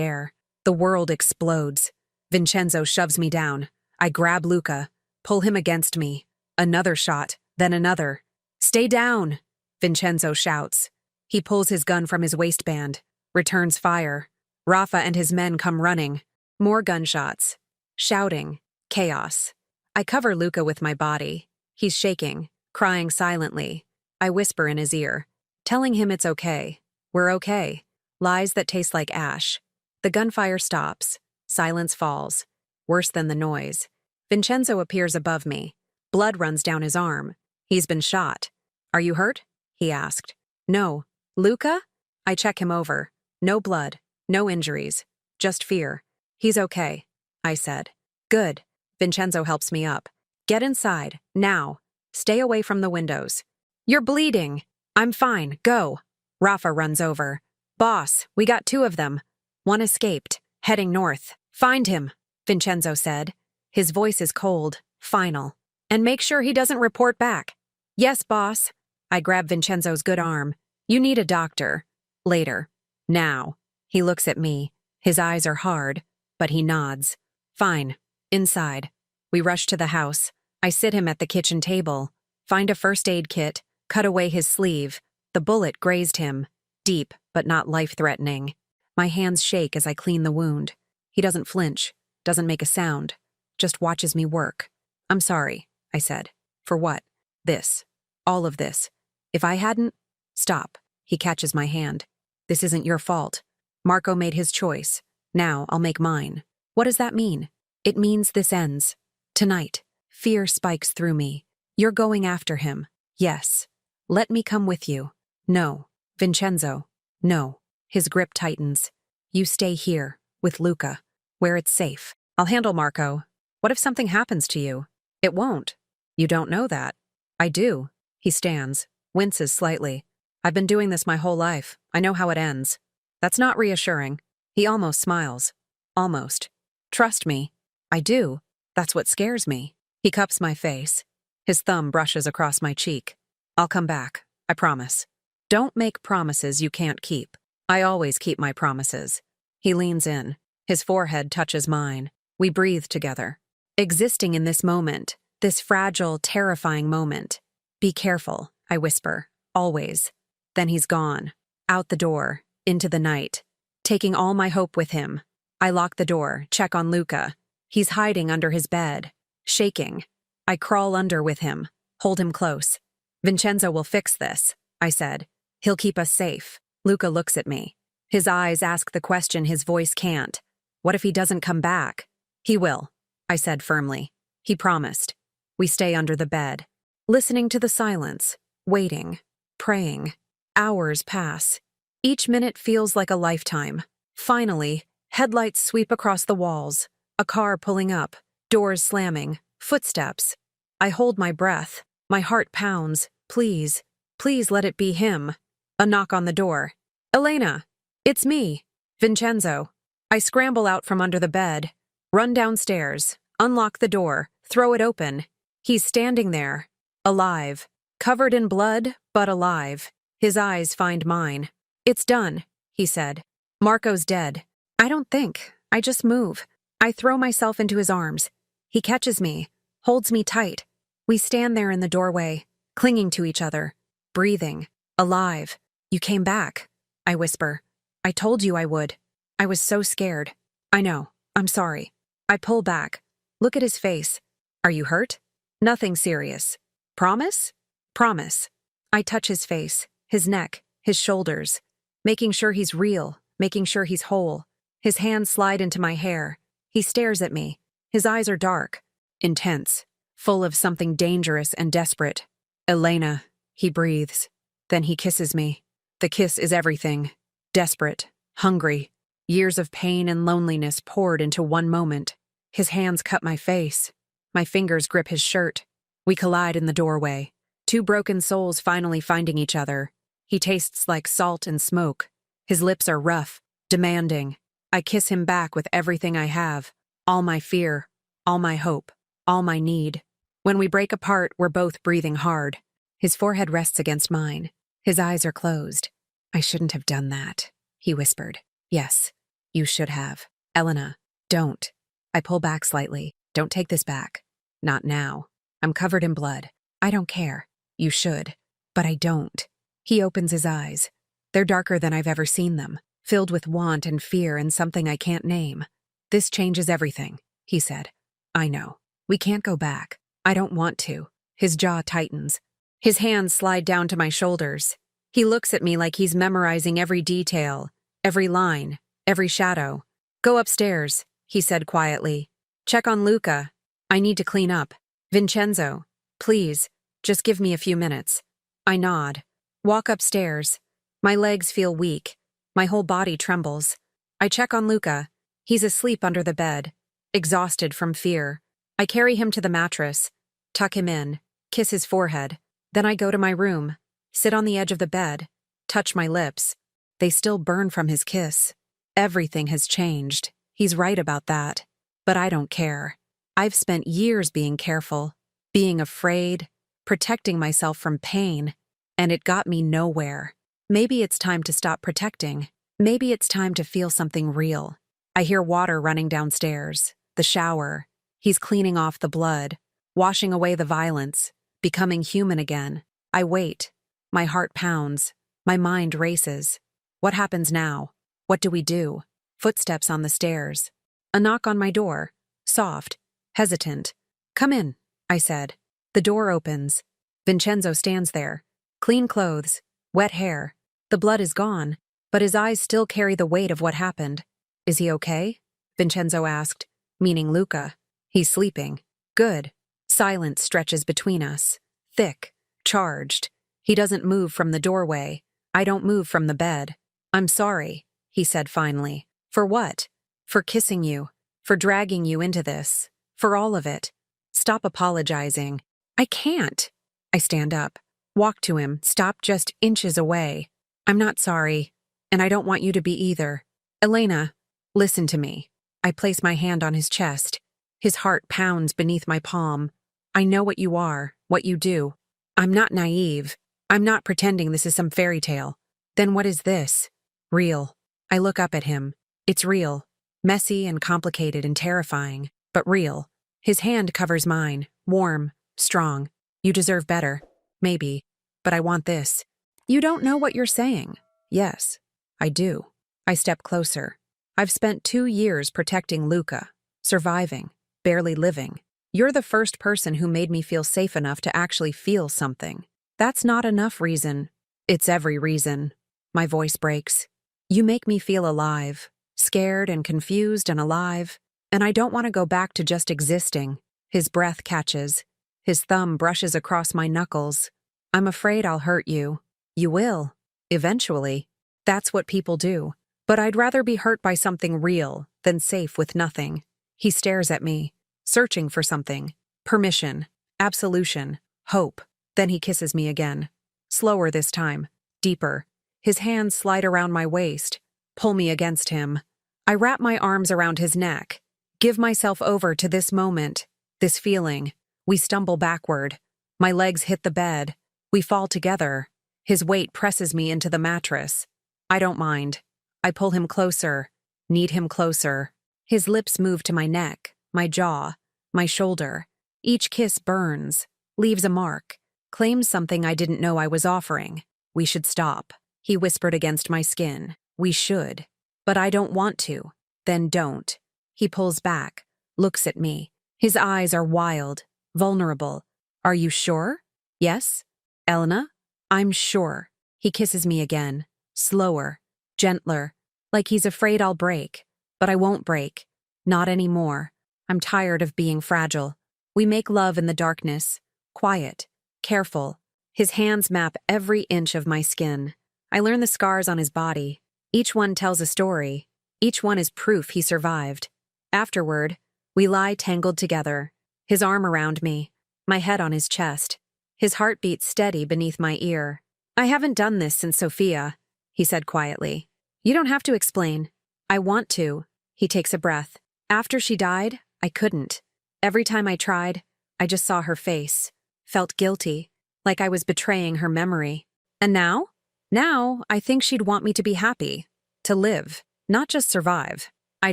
air. The world explodes. Vincenzo shoves me down. I grab Luca, pull him against me. Another shot, then another. "Stay down," Vincenzo shouts. He pulls his gun from his waistband, returns fire. Rafa and his men come running. More gunshots. Shouting. Chaos. I cover Luca with my body. He's shaking, crying silently. I whisper in his ear, telling him it's okay. We're okay. Lies that taste like ash. The gunfire stops. Silence falls. Worse than the noise. Vincenzo appears above me. Blood runs down his arm. He's been shot. "Are you hurt?" he asked. "No." "Luca?" I check him over. No blood. No injuries. Just fear. "He's okay," I said. "Good." Vincenzo helps me up. "Get inside. Now. Stay away from the windows." "You're bleeding." "I'm fine. Go." Rafa runs over. "Boss, we got 2 of them. One escaped, heading north." "Find him," Vincenzo said. His voice is cold, final. "And make sure he doesn't report back." "Yes, boss." I grab Vincenzo's good arm. "You need a doctor." "Later." "Now." He looks at me. His eyes are hard, but he nods. "Fine. Inside." We rush to the house. I sit him at the kitchen table, find a first aid kit, cut away his sleeve. The bullet grazed him. Deep, but not life-threatening. My hands shake as I clean the wound. He doesn't flinch, doesn't make a sound, just watches me work. "I'm sorry," I said. "For what?" "This. All of this. If I hadn't—" "Stop." He catches my hand. "This isn't your fault. Marco made his choice. Now I'll make mine." "What does that mean?" "It means this ends. Tonight." Fear spikes through me. "You're going after him." "Yes." "Let me come with you." "No." "Vincenzo." "No." His grip tightens. "You stay here, with Luca, where it's safe. I'll handle Marco. What if something happens to you?" "It won't." "You don't know that." "I do." He stands, winces slightly. "I've been doing this my whole life. I know how it ends." "That's not reassuring." He almost smiles. Almost. Trust me. I do. That's what scares me. He cups my face. His thumb brushes across my cheek. I'll come back. I promise. Don't make promises you can't keep. I always keep my promises. He leans in. His forehead touches mine. We breathe together. Existing in this moment, this fragile, terrifying moment. Be careful, I whisper. Always. Then he's gone. Out the door. Into the night. Taking all my hope with him. I lock the door, check on Luca. He's hiding under his bed. Shaking. I crawl under with him. Hold him close. Vincenzo will fix this, I said. He'll keep us safe. Luca looks at me. His eyes ask the question his voice can't. What if he doesn't come back? He will, I said firmly. He promised. We stay under the bed, listening to the silence, waiting, praying. Hours pass. Each minute feels like a lifetime. Finally, headlights sweep across the walls. A car pulling up, doors slamming, footsteps. I hold my breath. My heart pounds. Please, please let it be him. A knock on the door. Elena! It's me, Vincenzo. I scramble out from under the bed, run downstairs, unlock the door, throw it open. He's standing there, alive, covered in blood, but alive. His eyes find mine. It's done, he said. Marco's dead. I don't think. I just move. I throw myself into his arms. He catches me, holds me tight. We stand there in the doorway, clinging to each other, breathing, alive. You came back, I whisper. I told you I would. I was so scared. I know. I'm sorry. I pull back. Look at his face. Are you hurt? Nothing serious. Promise? Promise. I touch his face, his neck, his shoulders, making sure he's real, making sure he's whole. His hands slide into my hair. He stares at me. His eyes are dark, intense, full of something dangerous and desperate. Elena, he breathes. Then he kisses me. The kiss is everything. Desperate, hungry. Years of pain and loneliness poured into one moment. His hands cut my face. My fingers grip his shirt. We collide in the doorway. Two broken souls finally finding each other. He tastes like salt and smoke. His lips are rough, demanding. I kiss him back with everything I have. All my fear, all my hope, all my need. When we break apart, we're both breathing hard. His forehead rests against mine. His eyes are closed. I shouldn't have done that, he whispered. Yes, you should have. Elena, don't. I pull back slightly. Don't take this back. Not now. I'm covered in blood. I don't care. You should. But I don't. He opens his eyes. They're darker than I've ever seen them, filled with want and fear and something I can't name. This changes everything, he said. I know. We can't go back. I don't want to. His jaw tightens. His hands slide down to my shoulders. He looks at me like he's memorizing every detail, every line, every shadow. Go upstairs, he said quietly. Check on Luca. I need to clean up. Vincenzo, please, just give me a few minutes. I nod. Walk upstairs. My legs feel weak. My whole body trembles. I check on Luca. He's asleep under the bed, exhausted from fear. I carry him to the mattress, tuck him in, kiss his forehead. Then I go to my room, sit on the edge of the bed, touch my lips. They still burn from his kiss. Everything has changed. He's right about that. But I don't care. I've spent years being careful, being afraid, protecting myself from pain, and it got me nowhere. Maybe it's time to stop protecting. Maybe it's time to feel something real. I hear water running downstairs, the shower. He's cleaning off the blood, washing away the violence, becoming human again. I wait. My heart pounds. My mind races. What happens now? What do we do? Footsteps on the stairs. A knock on my door. Soft, hesitant. Come in, I said. The door opens. Vincenzo stands there. Clean clothes, wet hair. The blood is gone, but his eyes still carry the weight of what happened. Is he okay? Vincenzo asked, meaning Luca. He's sleeping. Good. Silence stretches between us. Thick, charged. He doesn't move from the doorway. I don't move from the bed. I'm sorry, he said finally. For what? For kissing you. For dragging you into this. For all of it. Stop apologizing. I can't. I stand up. Walk to him. Stop just inches away. I'm not sorry. And I don't want you to be either. Elena, Listen to me. I place my hand on his chest. His heart pounds beneath my palm. I know what you are, what you do. I'm not naive. I'm not pretending this is some fairy tale. Then what is this? Real. I look up at him. It's real. Messy and complicated and terrifying, but real. His hand covers mine, warm, strong. You deserve better. Maybe. But I want this. You don't know what you're saying. Yes, I do. I step closer. I've spent 2 years protecting Luca, surviving, barely living. You're the first person who made me feel safe enough to actually feel something. That's not enough reason. It's every reason. My voice breaks. You make me feel alive, scared and confused and alive, and I don't want to go back to just existing. His breath catches. His thumb brushes across my knuckles. I'm afraid I'll hurt you. You will. Eventually. That's what people do. But I'd rather be hurt by something real than safe with nothing. He stares at me, searching for something. Permission, absolution, hope. Then he kisses me again. Slower this time, deeper. His hands slide around my waist, pull me against him. I wrap my arms around his neck, give myself over to this moment, this feeling. We stumble backward. My legs hit the bed. We fall together. His weight presses me into the mattress. I don't mind. I pull him closer, knead him closer. His lips move to my neck, my jaw, my shoulder. Each kiss burns, leaves a mark, claims something I didn't know I was offering. We should stop. He whispered against my skin. We should. But I don't want to. Then don't. He pulls back, looks at me. His eyes are wild, vulnerable. Are you sure? Yes? Elena? I'm sure. He kisses me again, slower, gentler, like he's afraid I'll break. But I won't break. Not anymore. I'm tired of being fragile. We make love in the darkness, quiet, careful. His hands map every inch of my skin. I learn the scars on his body. Each one tells a story. Each one is proof he survived. Afterward, we lie tangled together, his arm around me, my head on his chest, his heartbeat steady beneath my ear. I haven't done this since Sophia, he said quietly. You don't have to explain. I want to. He takes a breath. After she died, I couldn't. Every time I tried, I just saw her face, felt guilty, like I was betraying her memory. And now? Now, I think she'd want me to be happy, to live, not just survive. I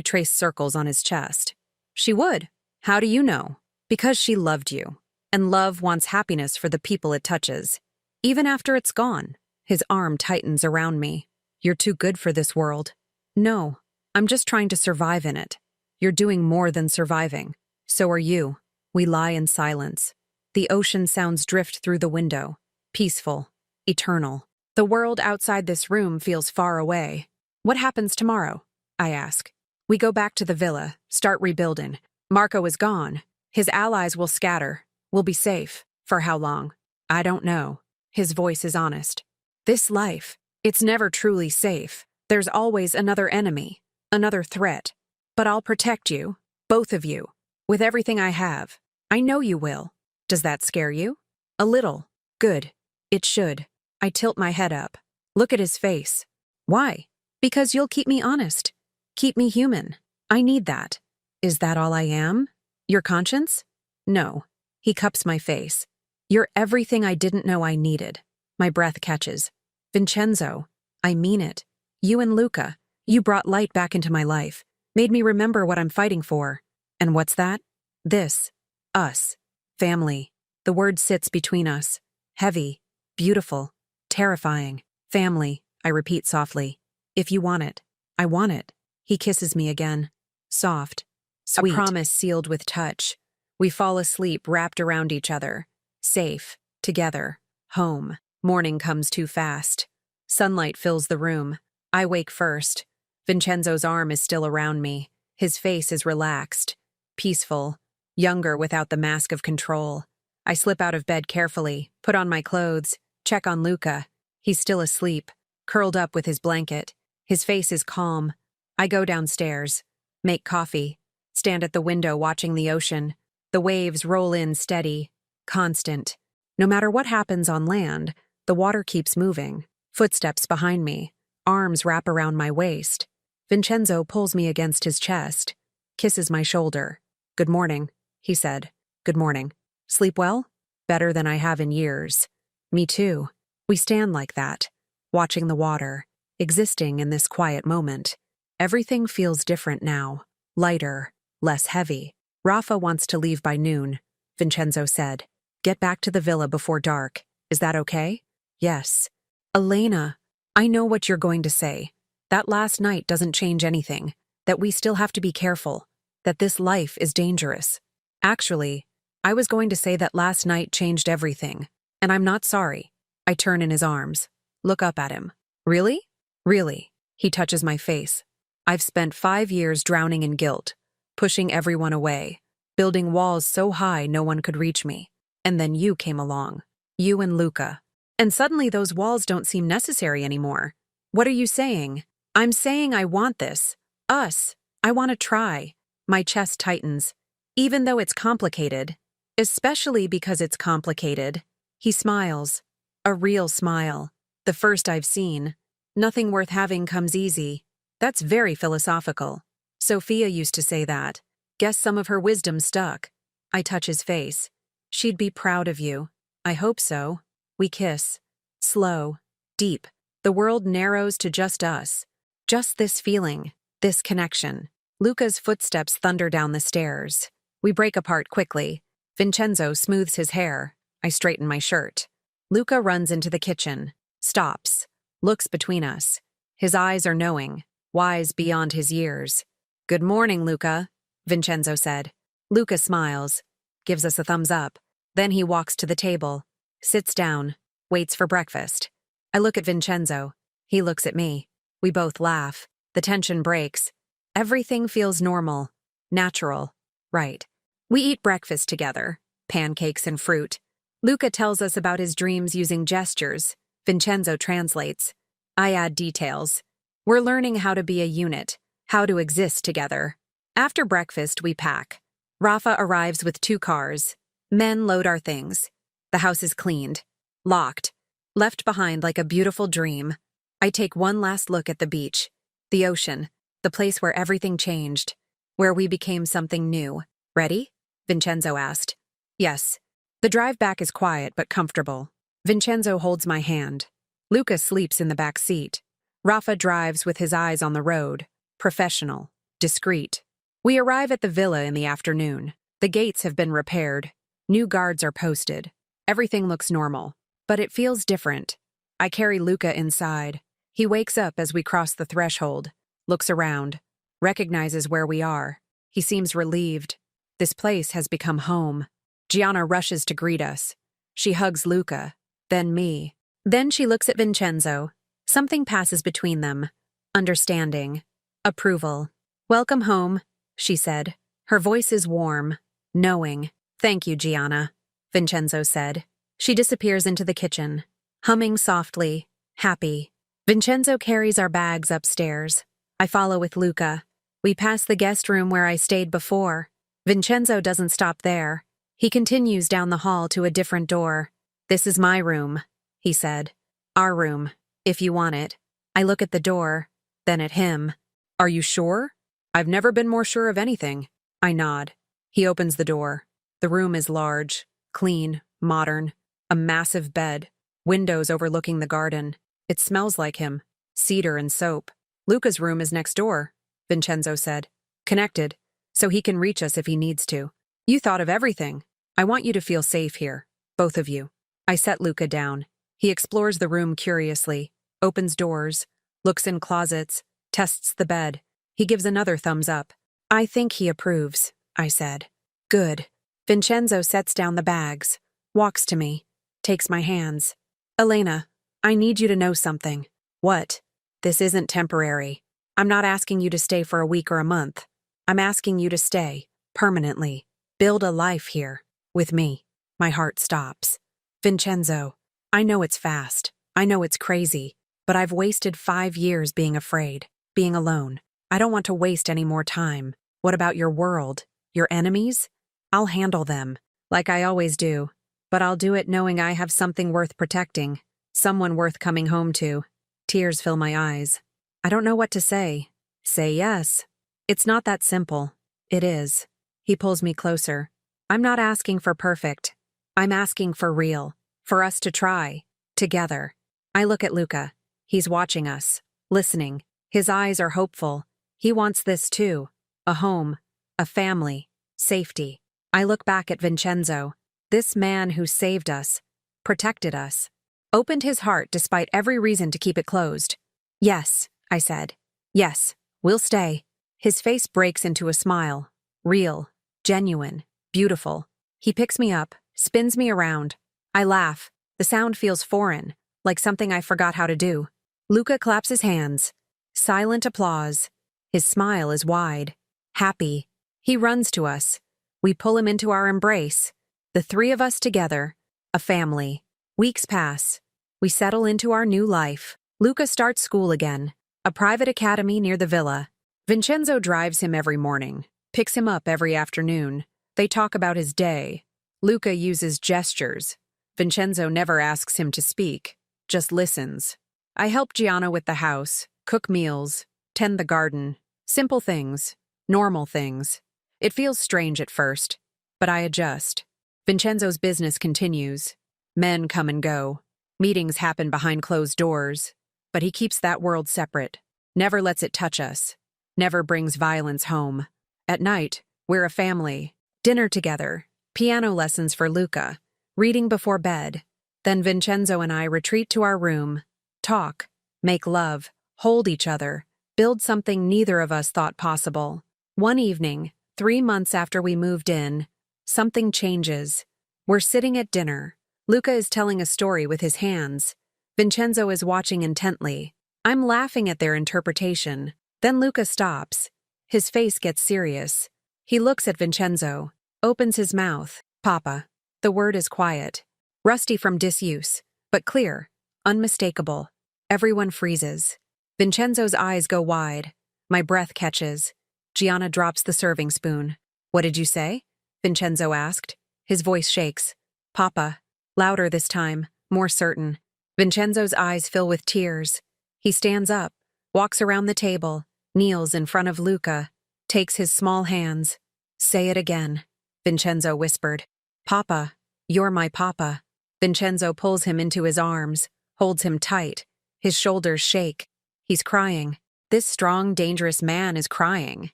trace circles on his chest. She would. How do you know? Because she loved you. And love wants happiness for the people it touches. Even after it's gone. His arm tightens around me. You're too good for this world. No, I'm just trying to survive in it. You're doing more than surviving. So are you. We lie in silence. The ocean sounds drift through the window. Peaceful. Eternal. The world outside this room feels far away. What happens tomorrow? I ask. We go back to the villa, start rebuilding. Marco is gone. His allies will scatter. We'll be safe. For how long? I don't know. His voice is honest. This life, it's never truly safe. There's always another enemy, another threat. But I'll protect you, both of you, with everything I have. I know you will. Does that scare you? A little. Good. It should. I tilt my head up. Look at his face. Why? Because you'll keep me honest. Keep me human. I need that. Is that all I am? Your conscience? No. He cups my face. You're everything I didn't know I needed. My breath catches. Vincenzo, I mean it. You and Luca, you brought light back into my life, made me remember what I'm fighting for. And what's that? This. Us. Family. The word sits between us. Heavy. Beautiful. Terrifying. Family, I repeat softly. If you want it. I want it. He kisses me again. Soft. Sweet. A promise sealed with touch. We fall asleep wrapped around each other. Safe. Together. Home. Morning comes too fast. Sunlight fills the room. I wake first. Vincenzo's arm is still around me. His face is relaxed. Peaceful. Younger without the mask of control. I slip out of bed carefully, put on my clothes, check on Luca. He's still asleep, curled up with his blanket. His face is calm. I go downstairs, make coffee, stand at the window watching the ocean. The waves roll in steady, constant. No matter what happens on land, the water keeps moving. Footsteps behind me. Arms wrap around my waist. Vincenzo pulls me against his chest, kisses my shoulder. Good morning, he said. Good morning. Sleep well? Better than I have in years. Me too. We stand like that, watching the water, existing in this quiet moment. Everything feels different now, lighter, less heavy. Rafa wants to leave by noon, Vincenzo said. Get back to the villa before dark. Is that okay? Yes. Elena, I know what you're going to say. That last night doesn't change anything, that we still have to be careful, that this life is dangerous. Actually, I was going to say that last night changed everything, and I'm not sorry. I turn in his arms, look up at him. Really? Really. He touches my face. I've spent 5 years drowning in guilt, pushing everyone away, building walls so high no one could reach me. And then you came along. You and Luca. And suddenly those walls don't seem necessary anymore. What are you saying? I'm saying I want this. Us. I want to try. My chest tightens. Even though it's complicated. Especially because it's complicated. He smiles. A real smile. The first I've seen. Nothing worth having comes easy. That's very philosophical. Sophia used to say that. Guess some of her wisdom stuck. I touch his face. She'd be proud of you. I hope so. We kiss. Slow. Deep. The world narrows to just us. Just this feeling. This connection. Luca's footsteps thunder down the stairs. We break apart quickly. Vincenzo smooths his hair. I straighten my shirt. Luca runs into the kitchen. Stops. Looks between us. His eyes are knowing. Wise beyond his years. Good morning, Luca, Vincenzo said. Luca smiles. Gives us a thumbs up. Then he walks to the table. Sits down. Waits for breakfast. I look at Vincenzo. He looks at me. We both laugh. The tension breaks. Everything feels normal. Natural. Right. We eat breakfast together. Pancakes and fruit. Luca tells us about his dreams using gestures. Vincenzo translates. I add details. We're learning how to be a unit. How to exist together. After breakfast, we pack. Rafa arrives with 2 cars. Men load our things. The house is cleaned. Locked. Left behind like a beautiful dream. I take one last look at the beach. The ocean. The place where everything changed. Where we became something new. Ready? Vincenzo asked. Yes. The drive back is quiet but comfortable. Vincenzo holds my hand. Luca sleeps in the back seat. Rafa drives with his eyes on the road. Professional. Discreet. We arrive at the villa in the afternoon. The gates have been repaired. New guards are posted. Everything looks normal. But it feels different. I carry Luca inside. He wakes up as we cross the threshold. Looks around. Recognizes where we are. He seems relieved. This place has become home. Gianna rushes to greet us. She hugs Luca. Then me. Then she looks at Vincenzo. Something passes between them. Understanding. Approval. Welcome home, she said. Her voice is warm. Knowing. Thank you, Gianna, Vincenzo said. She disappears into the kitchen. Humming softly. Happy. Vincenzo carries our bags upstairs. I follow with Luca. We pass the guest room where I stayed before. Vincenzo doesn't stop there. He continues down the hall to a different door. This is my room, he said. Our room, if you want it. I look at the door, then at him. Are you sure? I've never been more sure of anything. I nod. He opens the door. The room is large, clean, modern. A massive bed. Windows overlooking the garden. It smells like him. Cedar and soap. Luca's room is next door, Vincenzo said. Connected, so he can reach us if he needs to. You thought of everything. I want you to feel safe here, both of you. I set Luca down. He explores the room curiously, opens doors, looks in closets, tests the bed. He gives another thumbs up. I think he approves, I said. Good. Vincenzo sets down the bags, walks to me, takes my hands. Elena, I need you to know something. What? This isn't temporary. I'm not asking you to stay for a week or a month. I'm asking you to stay, permanently. Build a life here, with me. My heart stops. Vincenzo, I know it's fast. I know it's crazy. But I've wasted 5 years being afraid, being alone. I don't want to waste any more time. What about your world? Your enemies? I'll handle them, like I always do. But I'll do it knowing I have something worth protecting. Someone worth coming home to. Tears fill my eyes. I don't know what to say. Say yes. It's not that simple. It is. He pulls me closer. I'm not asking for perfect. I'm asking for real. For us to try. Together. I look at Luca. He's watching us. Listening. His eyes are hopeful. He wants this too. A home. A family. Safety. I look back at Vincenzo. This man who saved us. Protected us. Opened his heart despite every reason to keep it closed. Yes, I said. Yes, we'll stay. His face breaks into a smile. Real. Genuine. Beautiful. He picks me up, spins me around. I laugh. The sound feels foreign, like something I forgot how to do. Luca claps his hands. Silent applause. His smile is wide. Happy. He runs to us. We pull him into our embrace. The three of us together. A family. Weeks pass. We settle into our new life. Luca starts school again. A private academy near the villa. Vincenzo drives him every morning. Picks him up every afternoon. They talk about his day. Luca uses gestures. Vincenzo never asks him to speak, just listens. I help Gianna with the house, cook meals, tend the garden. Simple things. Normal things. It feels strange at first, but I adjust. Vincenzo's business continues. Men come and go. Meetings happen behind closed doors. But he keeps that world separate. Never lets it touch us. Never brings violence home. At night, we're a family. Dinner together. Piano lessons for Luca. Reading before bed. Then Vincenzo and I retreat to our room. Talk. Make love. Hold each other. Build something neither of us thought possible. One evening, 3 months after we moved in, something changes. We're sitting at dinner. Luca is telling a story with his hands. Vincenzo is watching intently. I'm laughing at their interpretation. Then Luca stops. His face gets serious. He looks at Vincenzo, opens his mouth. Papa. The word is quiet. Rusty from disuse, but clear, unmistakable. Everyone freezes. Vincenzo's eyes go wide. My breath catches. Gianna drops the serving spoon. What did you say? Vincenzo asked. His voice shakes. Papa. Louder this time, more certain. Vincenzo's eyes fill with tears. He stands up, walks around the table, kneels in front of Luca, takes his small hands. Say it again, Vincenzo whispered. Papa, you're my papa. Vincenzo pulls him into his arms, holds him tight. His shoulders shake. He's crying. This strong, dangerous man is crying.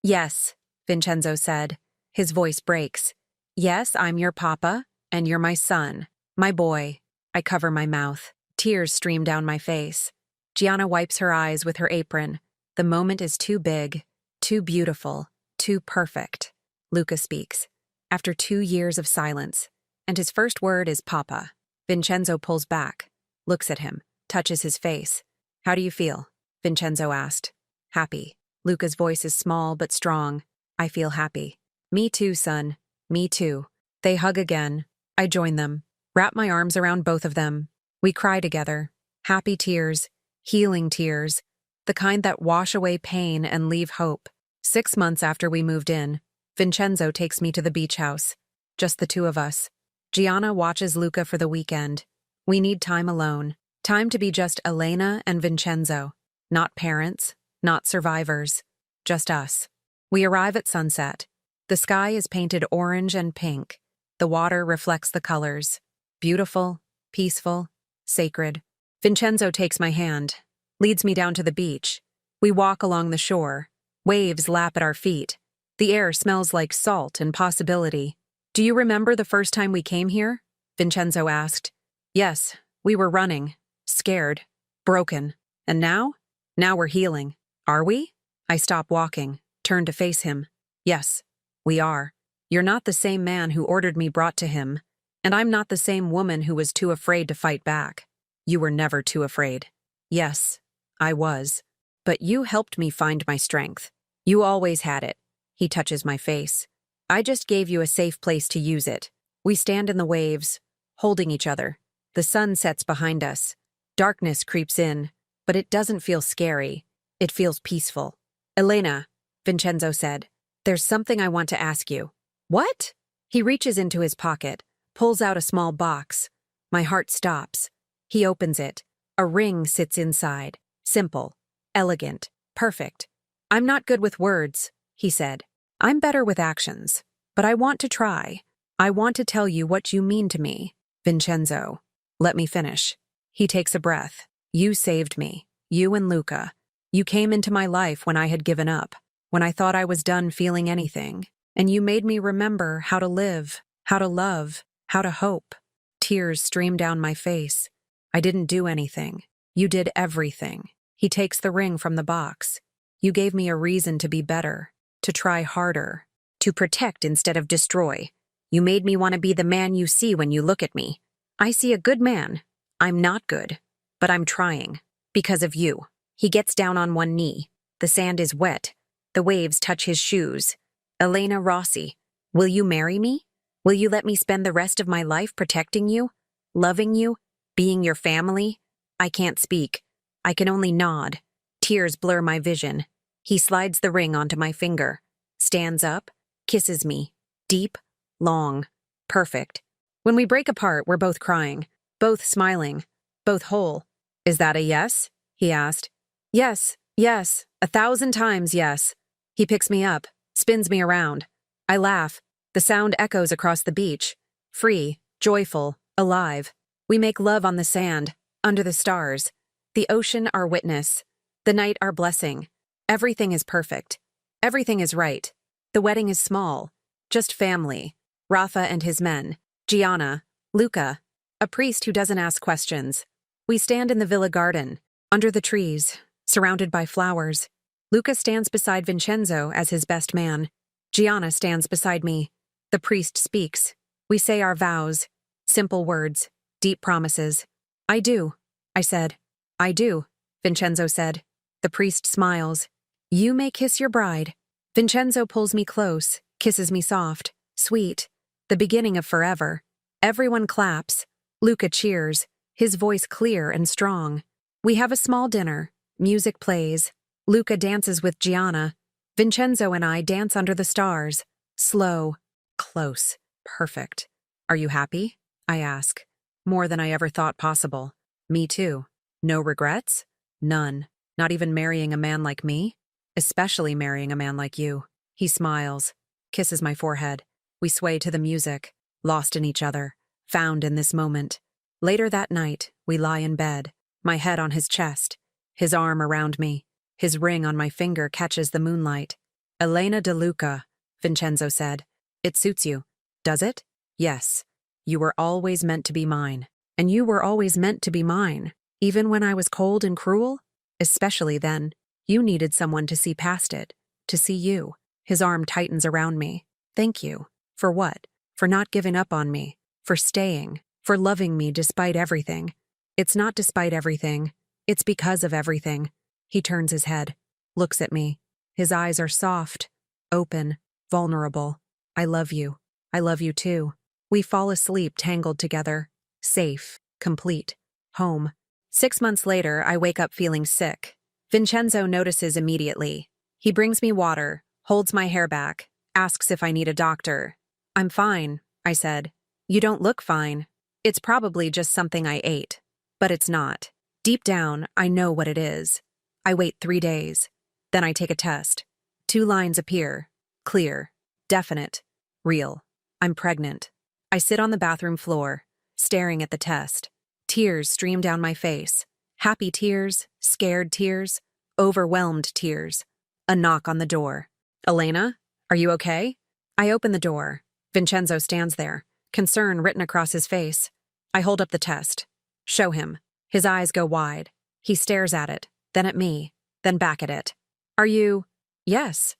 Yes, Vincenzo said. His voice breaks. Yes, I'm your papa, and you're my son, my boy. I cover my mouth. Tears stream down my face. Gianna wipes her eyes with her apron. The moment is too big, too beautiful, too perfect. Luca speaks. After 2 years of silence, and his first word is Papa. Vincenzo pulls back, looks at him, touches his face. How do you feel? Vincenzo asked. Happy. Luca's voice is small but strong. I feel happy. Me too, son. Me too. They hug again. I join them, wrap my arms around both of them. We cry together. Happy tears, healing tears, the kind that wash away pain and leave hope. 6 months after we moved in, Vincenzo takes me to the beach house. Just the two of us. Gianna watches Luca for the weekend. We need time alone. Time to be just Elena and Vincenzo. Not parents, not survivors. Just us. We arrive at sunset. The sky is painted orange and pink. The water reflects the colors. Beautiful, peaceful, sacred. Vincenzo takes my hand, leads me down to the beach. We walk along the shore. Waves lap at our feet. The air smells like salt and possibility. Do you remember the first time we came here? Vincenzo asked. Yes, we were running, scared, broken. And now? Now we're healing. Are we? I stop walking, turn to face him. Yes, we are. You're not the same man who ordered me brought to him, and I'm not the same woman who was too afraid to fight back. You were never too afraid. Yes, I was. But you helped me find my strength. You always had it. He touches my face. I just gave you a safe place to use it. We stand in the waves, holding each other. The sun sets behind us. Darkness creeps in, but it doesn't feel scary. It feels peaceful. Elena, Vincenzo said, there's something I want to ask you. What? He reaches into his pocket, pulls out a small box. My heart stops. He opens it. A ring sits inside. Simple, elegant, perfect. I'm not good with words, he said. I'm better with actions. But I want to try. I want to tell you what you mean to me. Vincenzo. Let me finish. He takes a breath. You saved me. You and Luca. You came into my life when I had given up, when I thought I was done feeling anything. And you made me remember how to live, how to love, how to hope. Tears stream down my face. I didn't do anything. You did everything. He takes the ring from the box. You gave me a reason to be better, to try harder, to protect instead of destroy. You made me want to be the man you see when you look at me. I see a good man. I'm not good, but I'm trying. Because of you. He gets down on one knee. The sand is wet. The waves touch his shoes. Elena Rossi, will you marry me? Will you let me spend the rest of my life protecting you, loving you, being your family? I can't speak. I can only nod. Tears blur my vision. He slides the ring onto my finger, stands up, kisses me. Deep, long, perfect. When we break apart, we're both crying, both smiling, both whole. Is that a yes? He asked. Yes, yes, 1,000 times yes. He picks me up, spins me around. I laugh. The sound echoes across the beach. Free, joyful, alive. We make love on the sand, under the stars. The ocean our witness. The night our blessing. Everything is perfect. Everything is right. The wedding is small. Just family. Rafa and his men. Gianna. Luca. A priest who doesn't ask questions. We stand in the villa garden, under the trees, surrounded by flowers. Luca stands beside Vincenzo as his best man. Gianna stands beside me. The priest speaks. We say our vows. Simple words. Deep promises. I do, I said. I do, Vincenzo said. The priest smiles. You may kiss your bride. Vincenzo pulls me close, kisses me soft, sweet. The beginning of forever. Everyone claps. Luca cheers, his voice clear and strong. We have a small dinner. Music plays. Luca dances with Gianna. Vincenzo and I dance under the stars. Slow. Close. Perfect. Are you happy? I ask. More than I ever thought possible. Me too. No regrets? None. Not even marrying a man like me? Especially marrying a man like you. He smiles. Kisses my forehead. We sway to the music. Lost in each other. Found in this moment. Later that night, we lie in bed. My head on his chest. His arm around me. His ring on my finger catches the moonlight. Elena De Luca, Vincenzo said. It suits you. Does it? Yes. You were always meant to be mine. And you were always meant to be mine. Even when I was cold and cruel? Especially then. You needed someone to see past it. To see you. His arm tightens around me. Thank you. For what? For not giving up on me. For staying. For loving me despite everything. It's not despite everything. It's because of everything. He turns his head. Looks at me. His eyes are soft. Open. Vulnerable. I love you. I love you too. We fall asleep tangled together. Safe. Complete. Home. 6 months later, I wake up feeling sick. Vincenzo notices immediately. He brings me water, holds my hair back, asks if I need a doctor. I'm fine, I said. You don't look fine. It's probably just something I ate. But it's not. Deep down, I know what it is. I wait 3 days. Then I take a test. 2 lines appear. Clear. Definite. Real. I'm pregnant. I sit on the bathroom floor, staring at the test. Tears stream down my face. Happy tears, scared tears, overwhelmed tears. A knock on the door. Elena, are you okay? I open the door. Vincenzo stands there, concern written across his face. I hold up the test. Show him. His eyes go wide. He stares at it, then at me, then back at it. Are you? Yes.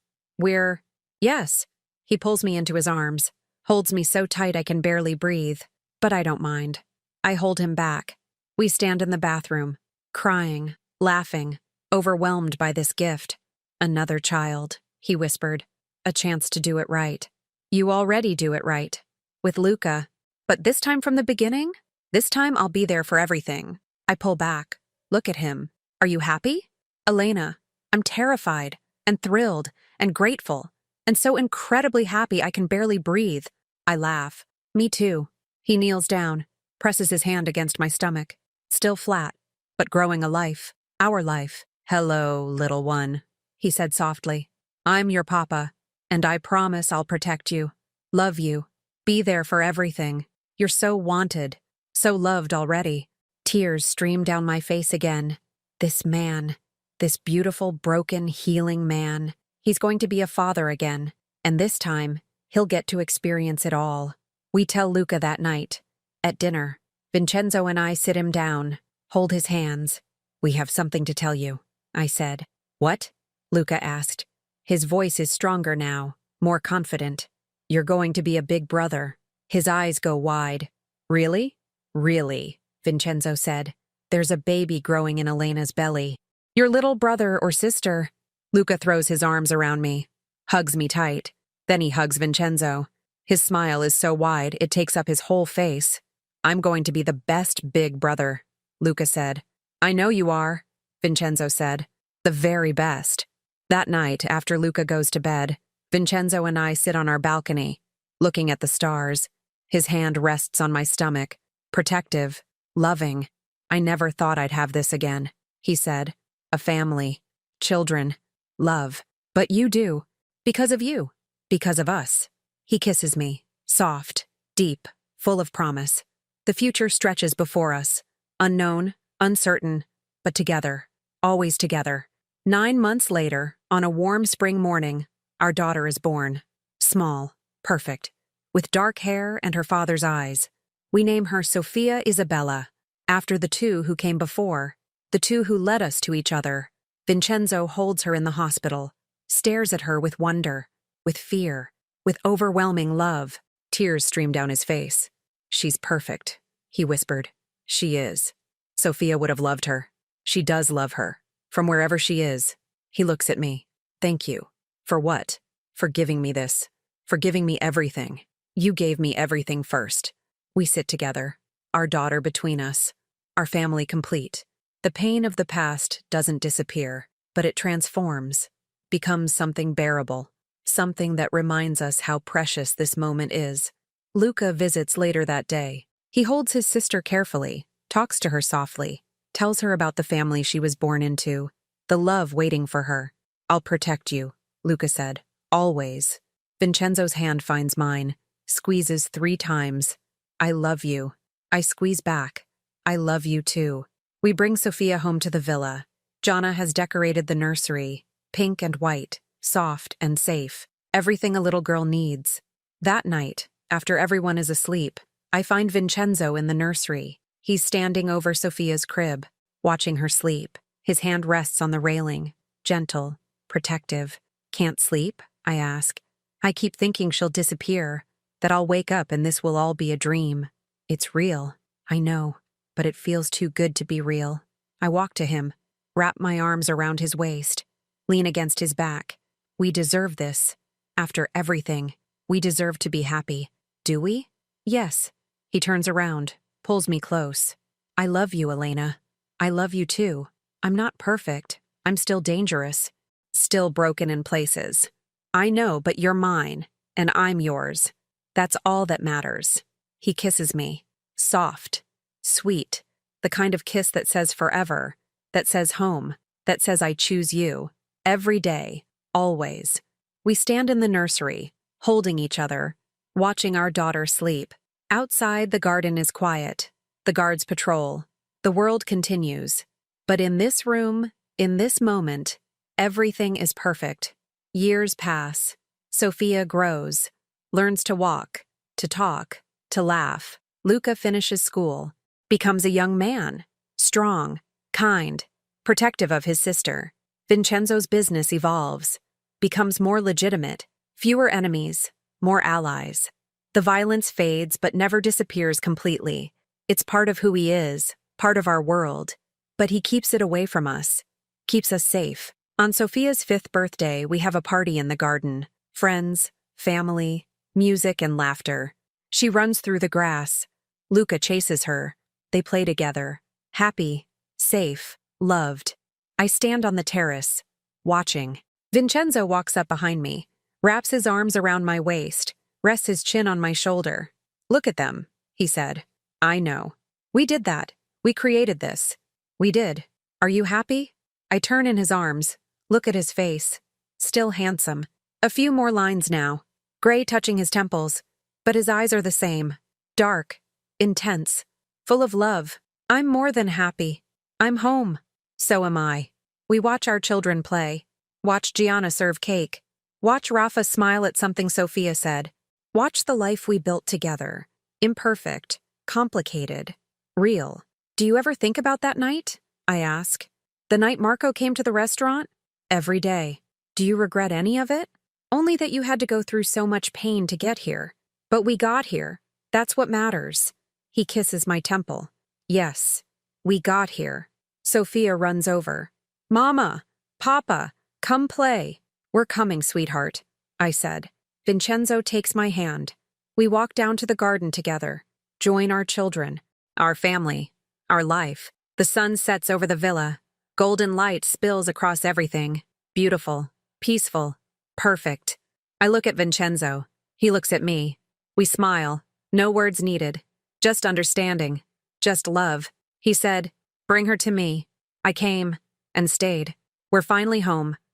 Yes. He pulls me into his arms, holds me so tight I can barely breathe, but I don't mind. I hold him back. We stand in the bathroom, crying, laughing, overwhelmed by this gift. Another child, he whispered. A chance to do it right. You already do it right. With Luca. But this time from the beginning? This time I'll be there for everything. I pull back. Look at him. Are you happy? Elena, I'm terrified and thrilled and grateful and so incredibly happy I can barely breathe. I laugh. Me too. He kneels down, presses his hand against my stomach. Still flat, but growing a life. Our life. Hello, little one. he said softly. I'm your papa, and I promise I'll protect you, love you, be there for everything. You're so wanted, so loved already. Tears streamed down my face again. This man, this beautiful, broken, healing man, he's going to be a father again, and this time, he'll get to experience it all. We tell Luca that night. At dinner, Vincenzo and I sit him down, hold his hands. We have something to tell you, I said. What? Luca asked. His voice is stronger now, more confident. You're going to be a big brother. His eyes go wide. Really? Really, Vincenzo said. There's a baby growing in Elena's belly. Your little brother or sister. Luca throws his arms around me, hugs me tight. Then he hugs Vincenzo. His smile is so wide it takes up his whole face. I'm going to be the best big brother, Luca said. I know you are, Vincenzo said. The very best. That night, after Luca goes to bed, Vincenzo and I sit on our balcony, looking at the stars. His hand rests on my stomach, protective, loving. I never thought I'd have this again, he said. A family, children, love. But you do. Because of you. Because of us. He kisses me, soft, deep, full of promise. The future stretches before us, unknown, uncertain, but together, always together. 9 months later, on a warm spring morning, our daughter is born. Small, perfect, with dark hair and her father's eyes. We name her Sofia Isabella, after the two who came before, the two who led us to each other. Vincenzo holds her in the hospital, stares at her with wonder, with fear, with overwhelming love. Tears stream down his face. She's perfect, he whispered. She is. Sofia would have loved her. She does love her. From wherever she is. He looks at me. Thank you. For what? For giving me this. For giving me everything. You gave me everything first. We sit together. Our daughter between us. Our family complete. The pain of the past doesn't disappear, but it transforms. Becomes something bearable. Something that reminds us how precious this moment is. Luca visits later that day. He holds his sister carefully, talks to her softly, tells her about the family she was born into, the love waiting for her. I'll protect you, Luca said. Always. Vincenzo's hand finds mine, squeezes 3 times. I love you. I squeeze back. I love you too. We bring Sofia home to the villa. Jana has decorated the nursery, pink and white, soft and safe. Everything a little girl needs. That night, after everyone is asleep, I find Vincenzo in the nursery. He's standing over Sofia's crib, watching her sleep. His hand rests on the railing, gentle, protective. Can't sleep? I ask. I keep thinking she'll disappear, that I'll wake up and this will all be a dream. It's real, I know, but it feels too good to be real. I walk to him, wrap my arms around his waist, lean against his back. We deserve this. After everything, we deserve to be happy. Do we? Yes. He turns around, pulls me close. I love you, Elena. I love you too. I'm not perfect. I'm still dangerous. Still broken in places. I know, but you're mine, and I'm yours. That's all that matters. He kisses me. Soft. Sweet. The kind of kiss that says forever. That says home. That says I choose you. Every day. Always. We stand in the nursery, holding each other, watching our daughter sleep. Outside, the garden is quiet. The guards patrol. The world continues. But in this room, in this moment, everything is perfect. Years pass. Sofia grows, learns to walk, to talk, to laugh. Luca finishes school, becomes a young man, strong, kind, protective of his sister. Vincenzo's business evolves, becomes more legitimate, fewer enemies, more allies. The violence fades but never disappears completely. It's part of who he is, part of our world. But he keeps it away from us, keeps us safe. On Sofia's 5th birthday, we have a party in the garden. Friends, family, music and laughter. She runs through the grass. Luca chases her. They play together. Happy, safe, loved. I stand on the terrace, watching. Vincenzo walks up behind me, wraps his arms around my waist, rests his chin on my shoulder. Look at them, he said. I know. We did that. We created this. We did. Are you happy? I turn in his arms, Look at his face. Still handsome. A few more lines now. Gray touching his temples. But his eyes are the same. Dark. Intense. Full of love. I'm more than happy. I'm home. So am I. We watch our children play. Watch Gianna serve cake. Watch Rafa smile at something Sophia said. Watch the life we built together. Imperfect. Complicated. Real. Do you ever think about that night? I ask. The night Marco came to the restaurant? Every day. Do you regret any of it? Only that you had to go through so much pain to get here. But we got here. That's what matters. He kisses my temple. Yes. We got here. Sophia runs over. Mama! Papa! Come play. We're coming, sweetheart, I said. Vincenzo takes my hand. We walk down to the garden together. Join our children. Our family. Our life. The sun sets over the villa. Golden light spills across everything. Beautiful. Peaceful. Perfect. I look at Vincenzo. He looks at me. We smile. No words needed. Just understanding. Just love. He said, bring her to me. I came. And stayed. We're finally home.